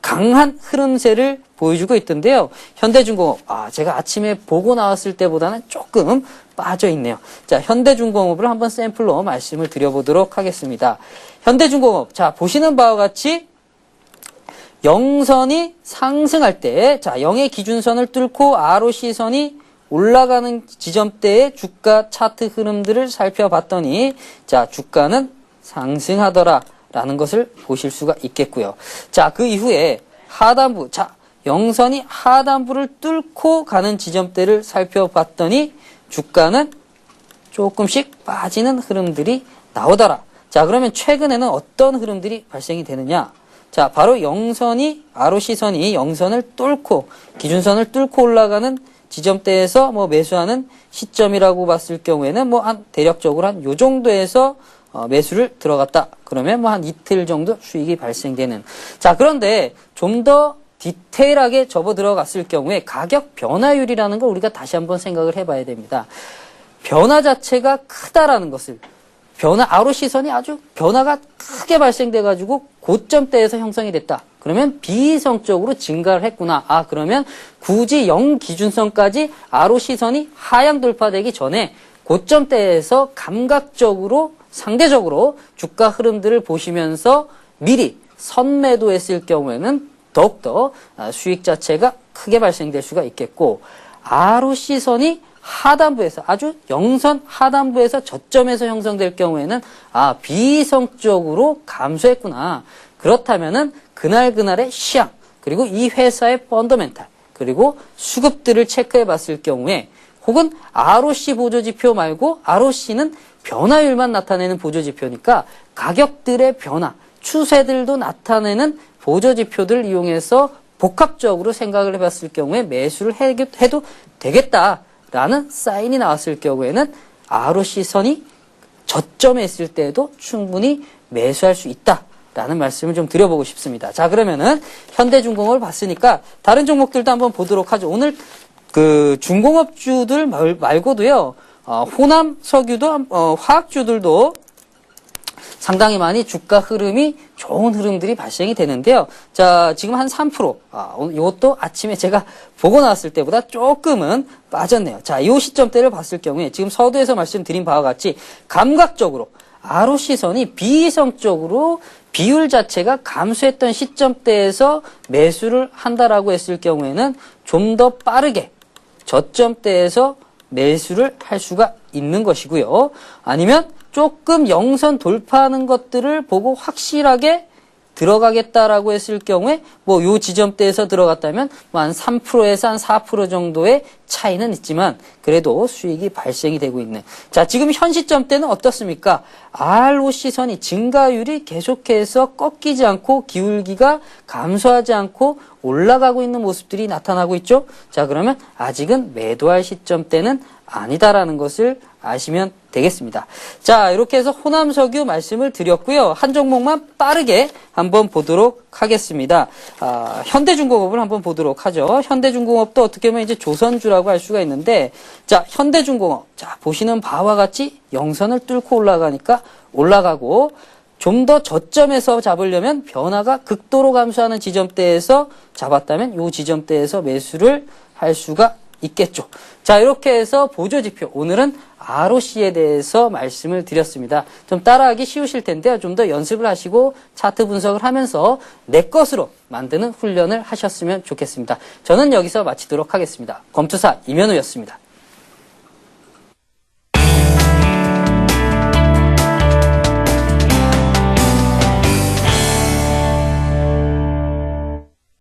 강한 흐름세를 보여주고 있던데요. 현대중공업, 제가 아침에 보고 나왔을 때보다는 조금 빠져있네요. 자, 현대중공업을 한번 샘플로 말씀을 드려보도록 하겠습니다. 현대중공업, 자, 보시는 바와 같이 영선이 상승할 때, 자, 0의 기준선을 뚫고 ROC선이 올라가는 지점대의 주가 차트 흐름들을 살펴봤더니, 자, 주가는 상승하더라라는 것을 보실 수가 있겠고요. 자, 그 이후에 하단부, 자, 영선이 하단부를 뚫고 가는 지점대를 살펴봤더니 주가는 조금씩 빠지는 흐름들이 나오더라. 자, 그러면 최근에는 어떤 흐름들이 발생이 되느냐? 자, 바로 영선이, ROC선이 영선을 뚫고, 기준선을 뚫고 올라가는 지점대에서 뭐 매수하는 시점이라고 봤을 경우에는 뭐 한 대략적으로 한 요 정도에서 매수를 들어갔다. 그러면 뭐 한 이틀 정도 수익이 발생되는. 자, 그런데 좀 더 디테일하게 접어 들어갔을 경우에 가격 변화율이라는 걸 우리가 다시 한번 생각을 해봐야 됩니다. 변화 자체가 크다라는 것을 ROC선이 아주 변화가 크게 발생돼가지고 고점대에서 형성이 됐다. 그러면 비이성적으로 증가를 했구나. 그러면 굳이 0 기준선까지 ROC선이 하향 돌파되기 전에 고점대에서 감각적으로 상대적으로 주가 흐름들을 보시면서 미리 선매도했을 경우에는 더욱더 수익 자체가 크게 발생될 수가 있겠고 ROC선이 하단부에서 아주 영선 하단부에서 저점에서 형성될 경우에는 비이성적으로 감소했구나. 그렇다면은 그날그날의 시향 그리고 이 회사의 펀더멘탈 그리고 수급들을 체크해 봤을 경우에 혹은 ROC 보조지표 말고 ROC는 변화율만 나타내는 보조지표니까 가격들의 변화, 추세들도 나타내는 보조지표들을 이용해서 복합적으로 생각을 해봤을 경우에 매수를 해도 되겠다라는 사인이 나왔을 경우에는 ROC선이 저점에 있을 때에도 충분히 매수할 수 있다라는 말씀을 좀 드려보고 싶습니다. 자, 그러면은 현대중공업을 봤으니까 다른 종목들도 한번 보도록 하죠. 오늘 그 중공업주들 말고도요, 호남석유도, 화학주들도 상당히 많이 주가 흐름이 좋은 흐름들이 발생이 되는데요. 자, 지금 한 3%. 이것도 아침에 제가 보고 나왔을 때보다 조금은 빠졌네요. 자, 이 시점대를 봤을 경우에 지금 서두에서 말씀드린 바와 같이 감각적으로 ROC선이 비이성적으로 비율 자체가 감소했던 시점대에서 매수를 한다라고 했을 경우에는 좀 더 빠르게 저점대에서 매수를 할 수가 있는 것이고요. 아니면 조금 영선 돌파하는 것들을 보고 확실하게 들어가겠다라고 했을 경우에 뭐 요 지점대에서 들어갔다면 뭐 한 3%에서 한 4% 정도의 차이는 있지만 그래도 수익이 발생이 되고 있는. 자, 지금 현 시점대는 어떻습니까? ROC 선이 증가율이 계속해서 꺾이지 않고 기울기가 감소하지 않고 올라가고 있는 모습들이 나타나고 있죠. 자, 그러면 아직은 매도할 시점대는 아니다라는 것을 아시면 되겠습니다. 자, 이렇게 해서 호남석유 말씀을 드렸고요. 한 종목만 빠르게 한번 보도록 하겠습니다. 현대중공업을 한번 보도록 하죠. 현대중공업도 어떻게 보면 이제 조선주라고 할 수가 있는데, 자, 현대중공업. 자, 보시는 바와 같이 영선을 뚫고 올라가니까 올라가고, 좀 더 저점에서 잡으려면 변화가 극도로 감소하는 지점대에서 잡았다면 이 지점대에서 매수를 할 수가 있겠죠. 자, 이렇게 해서 보조지표, 오늘은 ROC에 대해서 말씀을 드렸습니다. 좀 따라하기 쉬우실 텐데요. 좀 더 연습을 하시고 차트 분석을 하면서 내 것으로 만드는 훈련을 하셨으면 좋겠습니다. 저는 여기서 마치도록 하겠습니다. 검투사 이면우였습니다.